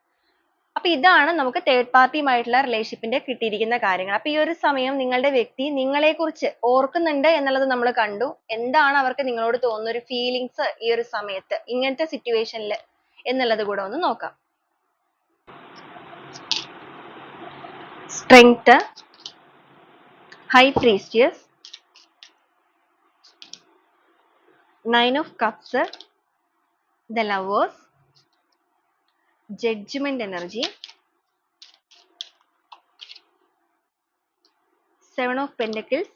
അപ്പൊ ഇതാണ് നമുക്ക് തേർഡ് പാർട്ടിയുമായിട്ടുള്ള റിലേഷൻഷിപ്പിന്റെ കിട്ടിയിരിക്കുന്ന കാര്യങ്ങൾ. അപ്പൊ ഈ ഒരു സമയം നിങ്ങളുടെ വ്യക്തി നിങ്ങളെ കുറിച്ച് ഓർക്കുന്നുണ്ട് എന്നുള്ളത് നമ്മൾ കണ്ടു. എന്താണ് അവർക്ക് നിങ്ങളോട് തോന്നുന്ന ഒരു ഫീലിങ്സ് ഈ ഒരു സമയത്ത് ഇങ്ങനത്തെ സിറ്റുവേഷനിൽ എന്നുള്ളത് കൂടെ ഒന്ന് നോക്കാം. Strength, high priestess, nine of cups, the lovers, judgment energy, seven of pentacles,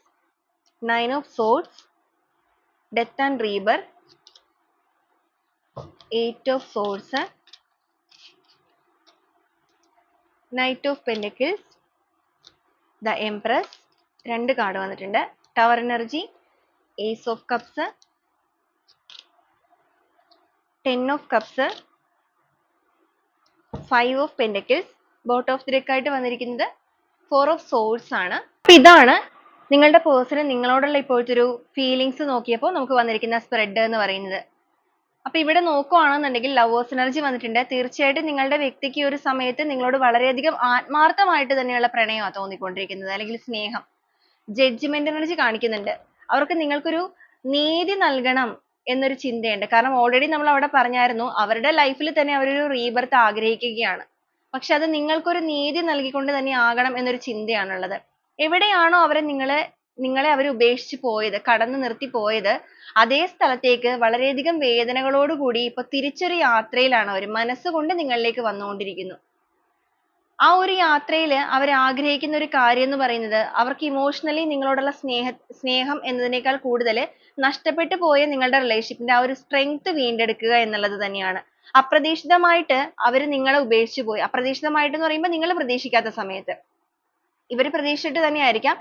nine of swords, death and rebirth, eight of swords, knight of pentacles, the empress, രണ്ട് കാർഡ് വന്നിട്ടുണ്ട്. Tower energy, ace of cups, ten of cups, five of pentacles. Bottom of the deck ആയിട്ട് വന്നിരിക്കുന്നത് four of swords ആണ്. അപ്പൊ ഇതാണ് നിങ്ങളുടെ person നിങ്ങളോടുള്ള ഇപ്പോഴത്തെ ഒരു ഫീലിങ്സ് നോക്കിയപ്പോൾ നമുക്ക് വന്നിരിക്കുന്ന സ്പ്രെഡ് എന്ന് പറയുന്നത്. അപ്പൊ ഇവിടെ നോക്കുകയാണെന്നുണ്ടെങ്കിൽ ലവേഴ്സ് എനർജി വന്നിട്ടുണ്ട്. തീർച്ചയായിട്ടും നിങ്ങളുടെ വ്യക്തിക്ക് ഈ ഒരു സമയത്ത് നിങ്ങളോട് വളരെയധികം ആത്മാർത്ഥമായിട്ട് തന്നെയുള്ള പ്രണയമാണ് തോന്നിക്കൊണ്ടിരിക്കുന്നത്, അല്ലെങ്കിൽ സ്നേഹം. ജഡ്ജ്മെന്റ് എനർജി കാണിക്കുന്നുണ്ട്. അവർക്ക് നിങ്ങൾക്കൊരു നീതി നൽകണം എന്നൊരു ചിന്തയുണ്ട്. കാരണം ഓൾറെഡി നമ്മൾ അവിടെ പറഞ്ഞായിരുന്നു അവരുടെ ലൈഫിൽ തന്നെ അവരൊരു റീബർത്ത് ആഗ്രഹിക്കുകയാണ്. പക്ഷെ അത് നിങ്ങൾക്കൊരു നീതി നൽകിക്കൊണ്ട് തന്നെ ആകണം എന്നൊരു ചിന്തയാണുള്ളത്. എവിടെയാണോ നിങ്ങളെ അവർ ഉപേക്ഷിച്ച് പോയത്, കടന്നു നിർത്തി പോയത്, അതേ സ്ഥലത്തേക്ക് വളരെയധികം വേദനകളോട് കൂടി ഇപ്പൊ തിരിച്ചൊരു യാത്രയിലാണ് അവർ. മനസ്സുകൊണ്ട് നിങ്ങളിലേക്ക് വന്നുകൊണ്ടിരിക്കുന്നു. ആ ഒരു യാത്രയിൽ അവർ ആഗ്രഹിക്കുന്ന ഒരു കാര്യം എന്ന് പറയുന്നത് അവർക്ക് ഇമോഷണലി നിങ്ങളോടുള്ള സ്നേഹം എന്നതിനേക്കാൾ കൂടുതൽ നഷ്ടപ്പെട്ടു പോയ നിങ്ങളുടെ റിലേഷൻഷിപ്പിന്റെ ആ ഒരു സ്ട്രെങ്ത് വീണ്ടെടുക്കുക എന്നുള്ളത് തന്നെയാണ്. അപ്രതീക്ഷിതമായിട്ട് അവർ നിങ്ങളെ ഉപേക്ഷിച്ചു പോയി. അപ്രതീക്ഷിതമായിട്ട് എന്ന് പറയുമ്പോൾ നിങ്ങൾ പ്രതീക്ഷിക്കാത്ത സമയത്ത്. ഇവർ പ്രതീക്ഷിച്ചിട്ട് തന്നെയായിരിക്കാം.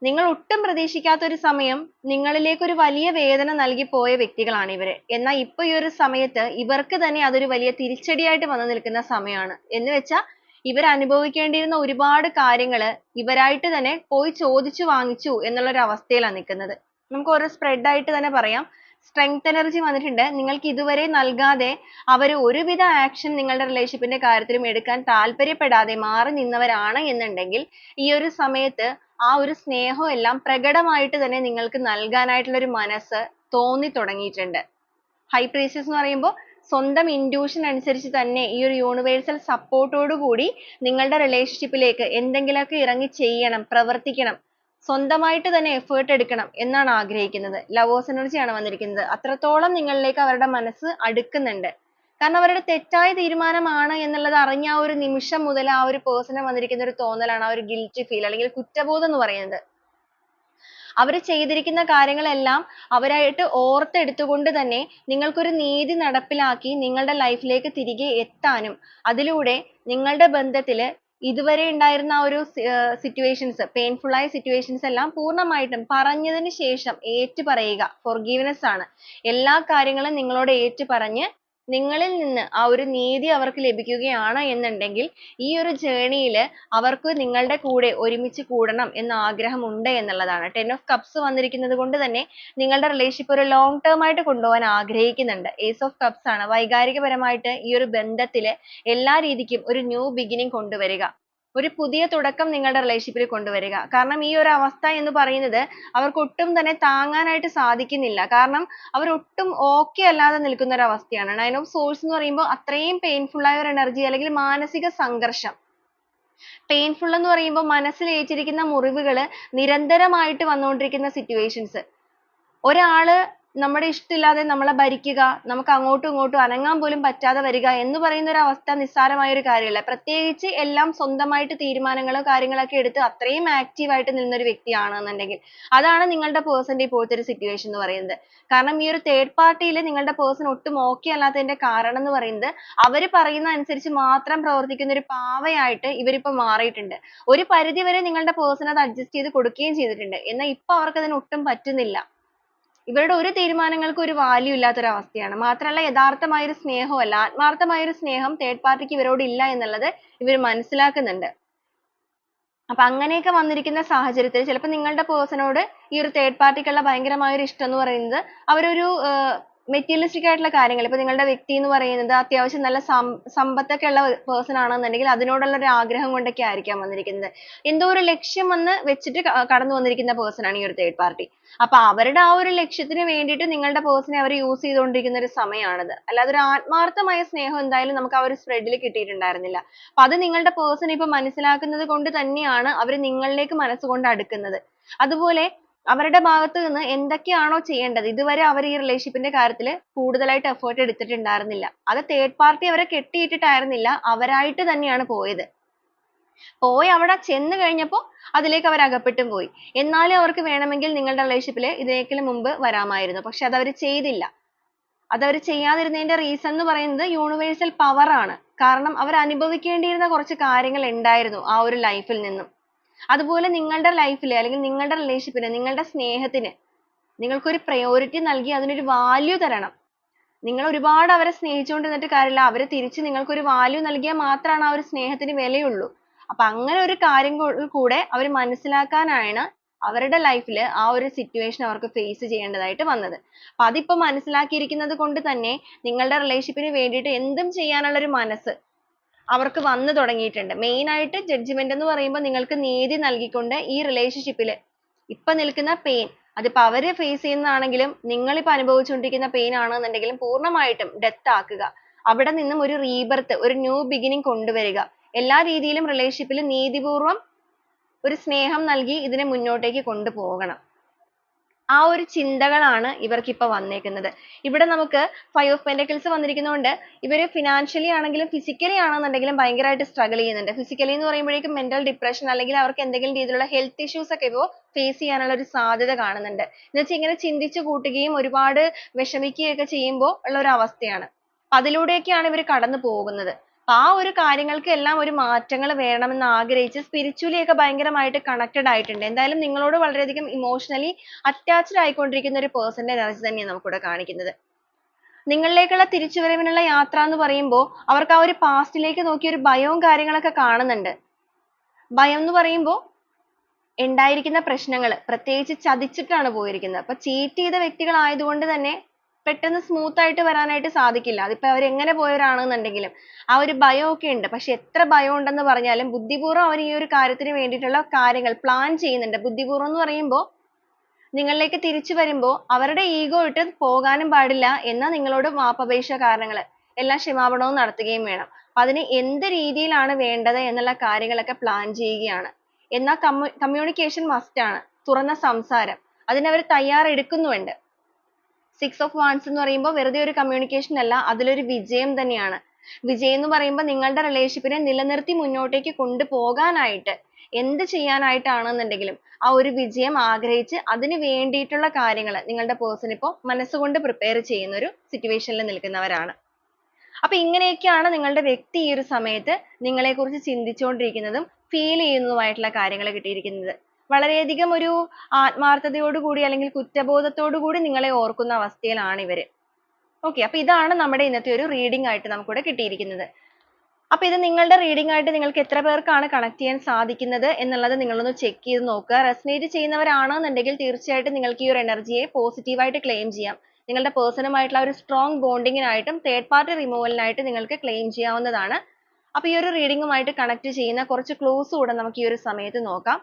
നിങ്ങൾ ഒട്ടും പ്രതീക്ഷിക്കാത്ത ഒരു സമയം നിങ്ങളിലേക്ക് ഒരു വലിയ വേദന നൽകി പോയ വ്യക്തികളാണ് ഇവര്. എന്നാൽ ഇപ്പൊ ഈ ഒരു സമയത്ത് ഇവർക്ക് തന്നെ അതൊരു വലിയ തിരിച്ചടിയായിട്ട് വന്നു നിൽക്കുന്ന സമയമാണ്. എന്ന് വെച്ചാൽ ഇവർ അനുഭവിക്കേണ്ടിയിരുന്ന ഒരുപാട് കാര്യങ്ങൾ ഇവരായിട്ട് തന്നെ പോയി ചോദിച്ചു വാങ്ങിച്ചു എന്നുള്ള ഒരു അവസ്ഥയിലാണ് നിൽക്കുന്നത്. നമുക്ക് ഓരോ സ്പ്രെഡ് ആയിട്ട് തന്നെ പറയാം. സ്ട്രെങ്ത് എനർജി വന്നിട്ടുണ്ട്. നിങ്ങൾക്ക് ഇതുവരെ നൽകാതെ അവർ ഒരുവിധ ആക്ഷൻ നിങ്ങളുടെ റിലേഷൻഷിപ്പിന്റെ കാര്യത്തിലും എടുക്കാൻ താല്പര്യപ്പെടാതെ മാറി നിന്നവരാണ് എന്നുണ്ടെങ്കിൽ ഈ ഒരു സമയത്ത് ആ ഒരു സ്നേഹം എല്ലാം പ്രകടമായിട്ട് തന്നെ നിങ്ങൾക്ക് നൽകാനായിട്ടുള്ള ഒരു മനസ്സ് തോന്നി തുടങ്ങിയിട്ടുണ്ട്. ഹൈ പ്രീസ്റ്റസ് എന്ന് പറയുമ്പോൾ സ്വന്തം ഇൻറ്റ്യൂഷൻ അനുസരിച്ച് തന്നെ ഈ ഒരു യൂണിവേഴ്സൽ സപ്പോർട്ടോട് കൂടി നിങ്ങളുടെ റിലേഷൻഷിപ്പിലേക്ക് എന്തെങ്കിലുമൊക്കെ ഇറങ്ങി ചെയ്യണം, പ്രവർത്തിക്കണം, സ്വന്തമായിട്ട് തന്നെ എഫേർട്ട് എടുക്കണം എന്നാണ് ആഗ്രഹിക്കുന്നത്. ലവേഴ്സ് എനർജിയാണ് വന്നിരിക്കുന്നത്. അത്രത്തോളം നിങ്ങളിലേക്ക് അവരുടെ മനസ്സ് അടുക്കുന്നുണ്ട്. കാരണം അവരുടെ തെറ്റായ തീരുമാനമാണ് എന്നുള്ളത് അറിഞ്ഞ ആ ഒരു നിമിഷം മുതൽ ആ ഒരു പേഴ്സണ് വന്നിരിക്കുന്ന ഒരു തോന്നലാണ് ആ ഒരു ഗിൽറ്റി ഫീൽ അല്ലെങ്കിൽ കുറ്റബോധം എന്ന് പറയുന്നത്. അവർ ചെയ്തിരിക്കുന്ന കാര്യങ്ങളെല്ലാം അവരായിട്ട് ഓർത്തെടുത്തുകൊണ്ട് തന്നെ നിങ്ങൾക്കൊരു നീതി നടപ്പിലാക്കി നിങ്ങളുടെ ലൈഫിലേക്ക് തിരികെ എത്താനും അതിലൂടെ നിങ്ങളുടെ ബന്ധത്തിൽ ഇതുവരെ ഉണ്ടായിരുന്ന ആ ഒരു സിറ്റുവേഷൻസ് പെയിൻഫുൾ ആയ സിറ്റുവേഷൻസ് എല്ലാം പൂർണ്ണമായിട്ടും പറഞ്ഞതിന് ശേഷം ഏറ്റുപറയുക. ഫോർഗീവ്നെസ് ആണ്. എല്ലാ കാര്യങ്ങളും നിങ്ങളോട് ഏറ്റുപറഞ്ഞ് നിങ്ങളിൽ നിന്ന് ആ ഒരു നീതി അവർക്ക് ലഭിക്കുകയാണ് എന്നുണ്ടെങ്കിൽ ഈ ഒരു ജേർണിയിൽ അവർക്ക് നിങ്ങളുടെ കൂടെ ഒരുമിച്ച് കൂടണം എന്ന ആഗ്രഹം ഉണ്ട് എന്നുള്ളതാണ്. 10 of cups വന്നിരിക്കുന്നത് കൊണ്ട് തന്നെ നിങ്ങളുടെ റിലേഷൻഷിപ്പ് ഒരു ലോങ് ടേം ആയിട്ട് കൊണ്ടുപോകാൻ ആഗ്രഹിക്കുന്നുണ്ട്. Ace of cups ആണ്. വൈകാരികപരമായിട്ട് ഈ ഒരു ബന്ധത്തിൽ എല്ലാ രീതിക്കും ഒരു ന്യൂ ബിഗിനിങ് കൊണ്ടുവരിക. ഒരു പുതിയ തുടക്കം നിങ്ങളുടെ റിലേഷൻഷിപ്പിൽ കൊണ്ടുവരിക. കാരണം ഈ ഒരു അവസ്ഥ എന്ന് പറയുന്നത് അവർക്ക് ഒട്ടും തന്നെ താങ്ങാനായിട്ട് സാധിക്കുന്നില്ല. കാരണം അവർ ഒട്ടും okay അല്ലാതെ നിൽക്കുന്ന ഒരു അവസ്ഥയാണ്. 9 of swords എന്ന് പറയുമ്പോൾ അത്രയും പെയിൻഫുൾ ആയ ഒരു എനർജി അല്ലെങ്കിൽ മാനസിക സംഘർഷം. പെയിൻഫുൾ എന്ന് പറയുമ്പോൾ മനസ്സിൽ ഏറ്റിരിക്കുന്ന മുറിവുകൾ നിരന്തരമായിട്ട് വന്നുകൊണ്ടിരിക്കുന്ന സിറ്റുവേഷൻസ്. ഒരാള് നമ്മുടെ ഇഷ്ടമില്ലാതെ നമ്മളെ ഭരിക്കുക, നമുക്ക് അങ്ങോട്ടും ഇങ്ങോട്ടും അനങ്ങാൻ പോലും പറ്റാതെ വരിക എന്ന് പറയുന്ന ഒരു അവസ്ഥ നിസ്സാരമായ ഒരു കാര്യമല്ല. പ്രത്യേകിച്ച് എല്ലാം സ്വന്തമായിട്ട് തീരുമാനങ്ങളും കാര്യങ്ങളൊക്കെ എടുത്ത് അത്രയും ആക്റ്റീവ് ആയിട്ട് നിൽക്കുന്ന ഒരു വ്യക്തിയാണെന്നുണ്ടെങ്കിൽ അതാണ് നിങ്ങളുടെ പേഴ്സന്റെ ഇപ്പോഴത്തെ ഒരു സിറ്റുവേഷൻ എന്ന് പറയുന്നത്. കാരണം ഈ ഒരു തേർഡ് പാർട്ടിയിൽ നിങ്ങളുടെ പേഴ്സൺ ഒട്ടും okay അല്ലാത്തതിന്റെ കാരണം എന്ന് പറയുന്നത് അവർ പറയുന്ന അനുസരിച്ച് മാത്രം പ്രവർത്തിക്കുന്ന ഒരു പാവയായിട്ട് ഇവരിപ്പോ മാറിയിട്ടുണ്ട്. ഒരു പരിധി വരെ നിങ്ങളുടെ പേഴ്സൺ അത് അഡ്ജസ്റ്റ് ചെയ്ത് കൊടുക്കുകയും ചെയ്തിട്ടുണ്ട്. എന്നാൽ ഇപ്പൊ അവർക്ക് അതിന് ഒട്ടും പറ്റുന്നില്ല. ഇവരുടെ ഒരു തീരുമാനങ്ങൾക്കും ഒരു value ഇല്ലാത്ത ഒരു അവസ്ഥയാണ്. മാത്രമല്ല യഥാർത്ഥമായ ഒരു സ്നേഹമല്ല, ആത്മാർത്ഥമായ ഒരു സ്നേഹം തേർഡ് പാർട്ടിക്ക് ഇവരോട് ഇല്ല എന്നുള്ളത് ഇവർ മനസ്സിലാക്കുന്നുണ്ട്. അപ്പൊ അങ്ങനെയൊക്കെ വന്നിരിക്കുന്ന സാഹചര്യത്തിൽ ചിലപ്പോൾ നിങ്ങളുടെ പേഴ്സണോട് ഈ ഒരു തേർഡ് പാർട്ടിക്കുള്ള ഭയങ്കരമായ ഒരു ഇഷ്ടം എന്ന് പറയുന്നത് അവരൊരു മെറ്റീരിയലിസ്റ്റിക് ആയിട്ടുള്ള കാര്യങ്ങൾ, ഇപ്പൊ നിങ്ങളുടെ വ്യക്തി എന്ന് പറയുന്നത് അത്യാവശ്യം നല്ല സമ്പത്തൊക്കെ ഉള്ള പേഴ്സൺ ആണെന്നുണ്ടെങ്കിൽ അതിനോടുള്ള ഒരു ആഗ്രഹം കൊണ്ടൊക്കെ ആയിരിക്കാം വന്നിരിക്കുന്നത്. എന്തോ ഒരു ലക്ഷ്യം വന്ന് വെച്ചിട്ട് കടന്നു വന്നിരിക്കുന്ന പേഴ്സൺ ആണ് ഈ ഒരു തേർഡ് പാർട്ടി. അപ്പൊ അവരുടെ ആ ഒരു ലക്ഷ്യത്തിന് വേണ്ടിയിട്ട് നിങ്ങളുടെ പേഴ്സണെ അവർ യൂസ് ചെയ്തുകൊണ്ടിരിക്കുന്ന ഒരു സമയമാണിത്. അല്ലാതെ ഒരു ആത്മാർത്ഥമായ സ്നേഹം എന്തായാലും നമുക്ക് ആ ഒരു സ്പ്രെഡിൽ കിട്ടിയിട്ടുണ്ടായിരുന്നില്ല. അപ്പൊ അത് നിങ്ങളുടെ പേഴ്സൺ ഇപ്പൊ മനസ്സിലാക്കുന്നത് കൊണ്ട് തന്നെയാണ് അവർ നിങ്ങളിലേക്ക് മനസ്സുകൊണ്ട് അടുക്കുന്നത്. അതുപോലെ അവരുടെ ഭാഗത്ത് നിന്ന് എന്തൊക്കെയാണോ ചെയ്യേണ്ടത് ഇതുവരെ അവർ ഈ റിലേഷൻഷിപ്പിന്റെ കാര്യത്തിൽ കൂടുതലായിട്ട് എഫേർട്ട് എടുത്തിട്ടുണ്ടായിരുന്നില്ല. അത് തേർഡ് പാർട്ടി അവരെ കെട്ടിയിട്ടിട്ടായിരുന്നില്ല, അവരായിട്ട് തന്നെയാണ് പോയത്. പോയി അവിടെ ചെന്ന് കഴിഞ്ഞപ്പോൾ അതിലേക്ക് അവർ അകപ്പെട്ടും പോയി. എന്നാലും അവർക്ക് വേണമെങ്കിൽ നിങ്ങളുടെ റിലേഷൻഷിപ്പിൽ ഇതിനേക്കാളും മുമ്പ് വരാമായിരുന്നു. പക്ഷെ അത് അവർ ചെയ്തില്ല. അത് അവർ ചെയ്യാതിരുന്നതിന്റെ റീസൺ എന്ന് പറയുന്നത് യൂണിവേഴ്സൽ പവർ ആണ്. കാരണം അവർ അനുഭവിക്കേണ്ടിയിരുന്ന കുറച്ച് കാര്യങ്ങൾ ഉണ്ടായിരുന്നു ആ ഒരു ലൈഫിൽ നിന്നും. അതുപോലെ നിങ്ങളുടെ ലൈഫിൽ അല്ലെങ്കിൽ നിങ്ങളുടെ റിലേഷൻഷിപ്പിന് നിങ്ങളുടെ സ്നേഹത്തിന് നിങ്ങൾക്കൊരു പ്രയോറിറ്റി നൽകി അതിനൊരു വാല്യൂ തരണം. നിങ്ങൾ ഒരുപാട് അവരെ സ്നേഹിച്ചുകൊണ്ടിരുന്നിട്ട് കാര്യമില്ല. അവര് തിരിച്ച് നിങ്ങൾക്കൊരു വാല്യൂ നൽകിയാൽ മാത്രമാണ് ആ ഒരു സ്നേഹത്തിന് വിലയുള്ളൂ. അപ്പൊ അങ്ങനെ ഒരു കാര്യം കൂടെ അവർ മനസ്സിലാക്കാനാണ് അവരുടെ ലൈഫിൽ ആ ഒരു സിറ്റുവേഷൻ അവർക്ക് ഫേസ് ചെയ്യേണ്ടതായിട്ട് വന്നത്. അപ്പൊ അതിപ്പോ മനസ്സിലാക്കിയിരിക്കുന്നത് കൊണ്ട് തന്നെ നിങ്ങളുടെ റിലേഷൻഷിപ്പിന് വേണ്ടിയിട്ട് എന്തും ചെയ്യാനുള്ള ഒരു മനസ്സ് അവർക്ക് വന്നു തുടങ്ങിയിട്ടുണ്ട്. മെയിൻ ആയിട്ട് ജഡ്ജ്മെന്റ് എന്ന് പറയുമ്പോൾ നിങ്ങൾക്ക് നീതി നൽകിക്കൊണ്ട് ഈ റിലേഷൻഷിപ്പിൽ ഇപ്പൊ നിൽക്കുന്ന പെയിൻ അതിപ്പോ അവര് ഫേസ് ചെയ്യുന്നതാണെങ്കിലും നിങ്ങളിപ്പോ അനുഭവിച്ചുകൊണ്ടിരിക്കുന്ന പെയിൻ ആണെന്നുണ്ടെങ്കിലും പൂർണ്ണമായിട്ടും ഡെത്ത് ആക്കുക. അവിടെ നിന്നും ഒരു റീബർത്ത്, ഒരു ന്യൂ ബിഗിനിങ് കൊണ്ടുവരിക. എല്ലാ രീതിയിലും റിലേഷൻഷിപ്പിൽ നീതിപൂർവം ഒരു സ്നേഹം നൽകി ഇതിനെ മുന്നോട്ടേക്ക് കൊണ്ടുപോകണം. ആ ഒരു ചിന്തകളാണ് ഇവർക്ക് ഇപ്പൊ വന്നേക്കുന്നത്. ഇവിടെ നമുക്ക് 5 of Pentacles വന്നിരിക്കുന്നതുകൊണ്ട് ഇവര് ഫിനാൻഷ്യലി ആണെങ്കിലും ഫിസിക്കലി ആണെന്നുണ്ടെങ്കിലും ഭയങ്കരമായിട്ട് സ്ട്രഗിൾ ചെയ്യുന്നുണ്ട്. ഫിസിക്കലി എന്ന് പറയുമ്പോഴേക്കും മെന്റൽ ഡിപ്രഷൻ അല്ലെങ്കിൽ അവർക്ക് എന്തെങ്കിലും രീതിയിലുള്ള ഹെൽത്ത് ഇഷ്യൂസ് ഒക്കെ ഇപ്പോൾ ഫേസ് ചെയ്യാനുള്ള ഒരു സാധ്യത കാണുന്നുണ്ട്. എന്ന് വെച്ചാൽ ഇങ്ങനെ ചിന്തിച്ചു കൂട്ടുകയും ഒരുപാട് വിഷമിക്കുകയൊക്കെ ചെയ്യുമ്പോൾ ഉള്ള ഒരു അവസ്ഥയാണ്. അതിലൂടെയൊക്കെയാണ് ഇവർ കടന്നു പോകുന്നത്. ആ ഒരു കാര്യങ്ങൾക്ക് എല്ലാം ഒരു മാറ്റങ്ങൾ വേണമെന്ന് ആഗ്രഹിച്ച് സ്പിരിച്വലി ഒക്കെ ഭയങ്കരമായിട്ട് കണക്റ്റഡ് ആയിട്ടുണ്ട്. എന്തായാലും നിങ്ങളോട് വളരെയധികം ഇമോഷണലി അറ്റാച്ച്ഡ് ആയിക്കൊണ്ടിരിക്കുന്ന ഒരു പേഴ്സന്റെ എനർജി തന്നെയാണ് നമുക്കിവിടെ കാണിക്കുന്നത്. നിങ്ങളിലേക്കുള്ള തിരിച്ചുവരവിനുള്ള യാത്ര എന്ന് പറയുമ്പോൾ അവർക്ക് ആ ഒരു പാസ്റ്റിലേക്ക് നോക്കി ഒരു ഭയവും കാര്യങ്ങളൊക്കെ കാണുന്നുണ്ട്. ഭയം എന്ന് പറയുമ്പോൾ ഉണ്ടായിരിക്കുന്ന പ്രശ്നങ്ങൾ പ്രത്യേകിച്ച് ചതിച്ചിട്ടാണ് പോയിരിക്കുന്നത്. അപ്പൊ ചീറ്റ് ചെയ്ത വ്യക്തികളായതുകൊണ്ട് തന്നെ പെട്ടെന്ന് സ്മൂത്ത് ആയിട്ട് വരാനായിട്ട് സാധിക്കില്ല. അതിപ്പോ അവർ എങ്ങനെ പോയവരാണെന്നുണ്ടെങ്കിലും ആ ഒരു ഭയമൊക്കെ ഉണ്ട്. പക്ഷെ എത്ര ഭയം ഉണ്ടെന്ന് പറഞ്ഞാലും ബുദ്ധിപൂർവ്വം അവർ ഈ ഒരു കാര്യത്തിന് വേണ്ടിയിട്ടുള്ള കാര്യങ്ങൾ പ്ലാൻ ചെയ്യുന്നുണ്ട്. ബുദ്ധിപൂർവ്വം എന്ന് പറയുമ്പോൾ നിങ്ങളിലേക്ക് തിരിച്ചു വരുമ്പോൾ അവരുടെ ഈഗോ ഇട്ട് പോകാനും പാടില്ല. എന്നാൽ നിങ്ങളോട് മാപ്പപേക്ഷ കാരണങ്ങൾ എല്ലാം ക്ഷമാപണവും നടത്തുകയും വേണം. അപ്പൊ അതിന് എന്ത് രീതിയിലാണ് വേണ്ടത് എന്നുള്ള കാര്യങ്ങളൊക്കെ പ്ലാൻ ചെയ്യുകയാണ്. എന്നാൽ കമ്മ്യൂണിക്കേഷൻ മസ്റ്റ് ആണ്. തുറന്ന സംസാരം, അതിനവർ തയ്യാറെടുക്കുന്നുണ്ട്. 6 of Wands എന്ന് പറയുമ്പോൾ വെറുതെ ഒരു കമ്മ്യൂണിക്കേഷൻ അല്ല, അതിലൊരു വിജയം തന്നെയാണ്. വിജയം എന്ന് പറയുമ്പോൾ നിങ്ങളുടെ റിലേഷൻഷിപ്പിനെ നിലനിർത്തി മുന്നോട്ടേക്ക് കൊണ്ടുപോകാനായിട്ട് എന്ത് ചെയ്യാനായിട്ടാണെന്നുണ്ടെങ്കിലും ആ ഒരു വിജയം ആഗ്രഹിച്ച് അതിന് വേണ്ടിയിട്ടുള്ള കാര്യങ്ങൾ നിങ്ങളുടെ പേഴ്സൺ ഇപ്പോൾ മനസ്സുകൊണ്ട് പ്രിപ്പയർ ചെയ്യുന്ന ഒരു സിറ്റുവേഷനിൽ നിൽക്കുന്നവരാണ്. അപ്പൊ ഇങ്ങനെയൊക്കെയാണ് നിങ്ങളുടെ വ്യക്തി ഈ ഒരു സമയത്ത് നിങ്ങളെക്കുറിച്ച് ചിന്തിച്ചുകൊണ്ടിരിക്കുന്നതും ഫീൽ ചെയ്യുന്നതുമായിട്ടുള്ള കാര്യങ്ങൾ കിട്ടിയിരിക്കുന്നത്. വളരെയധികം ഒരു ആത്മാർത്ഥതയോടുകൂടി അല്ലെങ്കിൽ കുറ്റബോധത്തോടു കൂടി നിങ്ങളെ ഓർക്കുന്ന അവസ്ഥയിലാണ് ഇവര്. ഓക്കെ, അപ്പൊ ഇതാണ് നമ്മുടെ ഇന്നത്തെ ഒരു റീഡിംഗ് ആയിട്ട് നമുക്കിവിടെ കിട്ടിയിരിക്കുന്നത്. അപ്പൊ ഇത് നിങ്ങളുടെ റീഡിംഗ് ആയിട്ട് നിങ്ങൾക്ക് എത്ര പേർക്കാണ് കണക്ട് ചെയ്യാൻ സാധിക്കുന്നത് എന്നുള്ളത് നിങ്ങളൊന്ന് ചെക്ക് ചെയ്ത് നോക്കുക. റെസനേറ്റ് ചെയ്യുന്നവരാണെന്നുണ്ടെങ്കിൽ തീർച്ചയായിട്ടും നിങ്ങൾക്ക് ഈ ഒരു എനർജിയെ പോസിറ്റീവായിട്ട് ക്ലെയിം ചെയ്യാം. നിങ്ങളുടെ പേഴ്സണുമായിട്ടുള്ള ഒരു സ്ട്രോങ് ബോണ്ടിങ്ങിനായിട്ടും തേർഡ് പാർട്ടി റിമൂവലിനായിട്ട് നിങ്ങൾക്ക് ക്ലെയിം ചെയ്യാവുന്നതാണ്. അപ്പൊ ഈ ഒരു റീഡിങ്ങുമായിട്ട് കണക്ട് ചെയ്യുന്ന കുറച്ച് ക്ലൂസ് കൂടെ നമുക്ക് ഈ ഒരു സമയത്ത് നോക്കാം.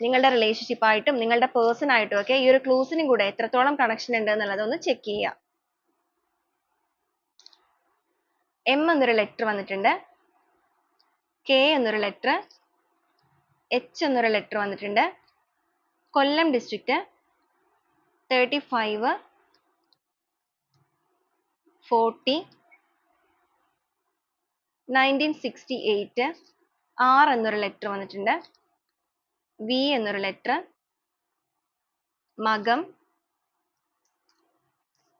നിങ്ങളുടെ റിലേഷൻഷിപ്പ് ആയിട്ടും നിങ്ങളുടെ പേഴ്സൺ ആയിട്ടും ഒക്കെ ഈ ഒരു ക്ലൂസിനും കൂടെ എത്രത്തോളം കണക്ഷൻ ഉണ്ട് എന്നുള്ളത് ഒന്ന് ചെക്ക് ചെയ്യാം. എം എന്നൊരു ലെറ്റർ വന്നിട്ടുണ്ട്, കെ എന്നൊരു ലെറ്റർ, എച്ച് എന്നൊരു ലെറ്റർ വന്നിട്ടുണ്ട്. കൊല്ലം ഡിസ്ട്രിക്റ്റ്, 35, 40, 1968, ആർ എന്നൊരു ലെറ്റർ വന്നിട്ടുണ്ട്. വി എന്നൊരു ലെറ്റർ, മകം,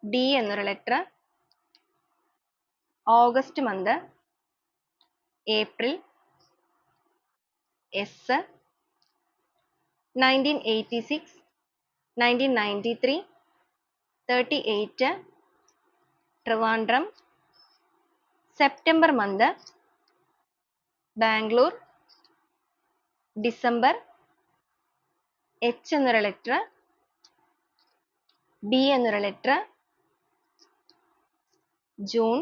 ഡി എന്നൊരു letter, August month, April, S, 1986, 1993, 38, Trivandrum, September month, Bangalore, December, H എന്നൊരു ലെറ്റർ, ഡി എന്നൊരു ലെറ്റർ, ജൂൺ,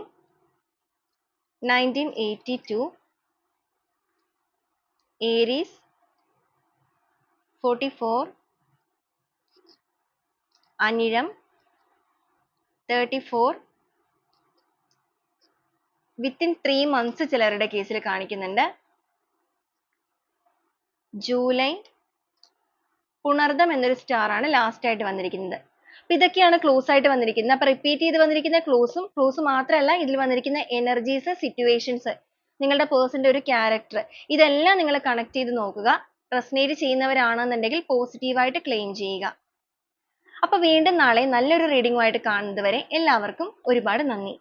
1982, ഏരീസ്, 44, അനിഴം, 34. വിത്തിൻ 3 months ചിലരുടെ കേസിൽ കാണിക്കുന്നുണ്ട്. ജൂലൈ, പുണർദം എന്നൊരു സ്റ്റാർ ആണ് ലാസ്റ്റ് ആയിട്ട് വന്നിരിക്കുന്നത്. അപ്പൊ ഇതൊക്കെയാണ് ക്ലൂസ് ആയിട്ട് വന്നിരിക്കുന്നത്. അപ്പൊ റിപ്പീറ്റ് ചെയ്ത് വന്നിരിക്കുന്ന ക്ലൂസ് മാത്രമല്ല, ഇതിൽ വന്നിരിക്കുന്ന എനർജീസ്, സിറ്റുവേഷൻസ്, നിങ്ങളുടെ പേഴ്സന്റെ ഒരു ക്യാരക്ടർ, ഇതെല്ലാം നിങ്ങൾ കണക്ട് ചെയ്ത് നോക്കുക. റെസനേറ്റ് ചെയ്യുന്നവരാണെന്നുണ്ടെങ്കിൽ പോസിറ്റീവായിട്ട് ക്ലെയിം ചെയ്യുക. അപ്പൊ വീണ്ടും നാളെ നല്ലൊരു റീഡിംഗുമായിട്ട് കാണുന്നത് വരെ എല്ലാവർക്കും ഒരുപാട് നന്ദി.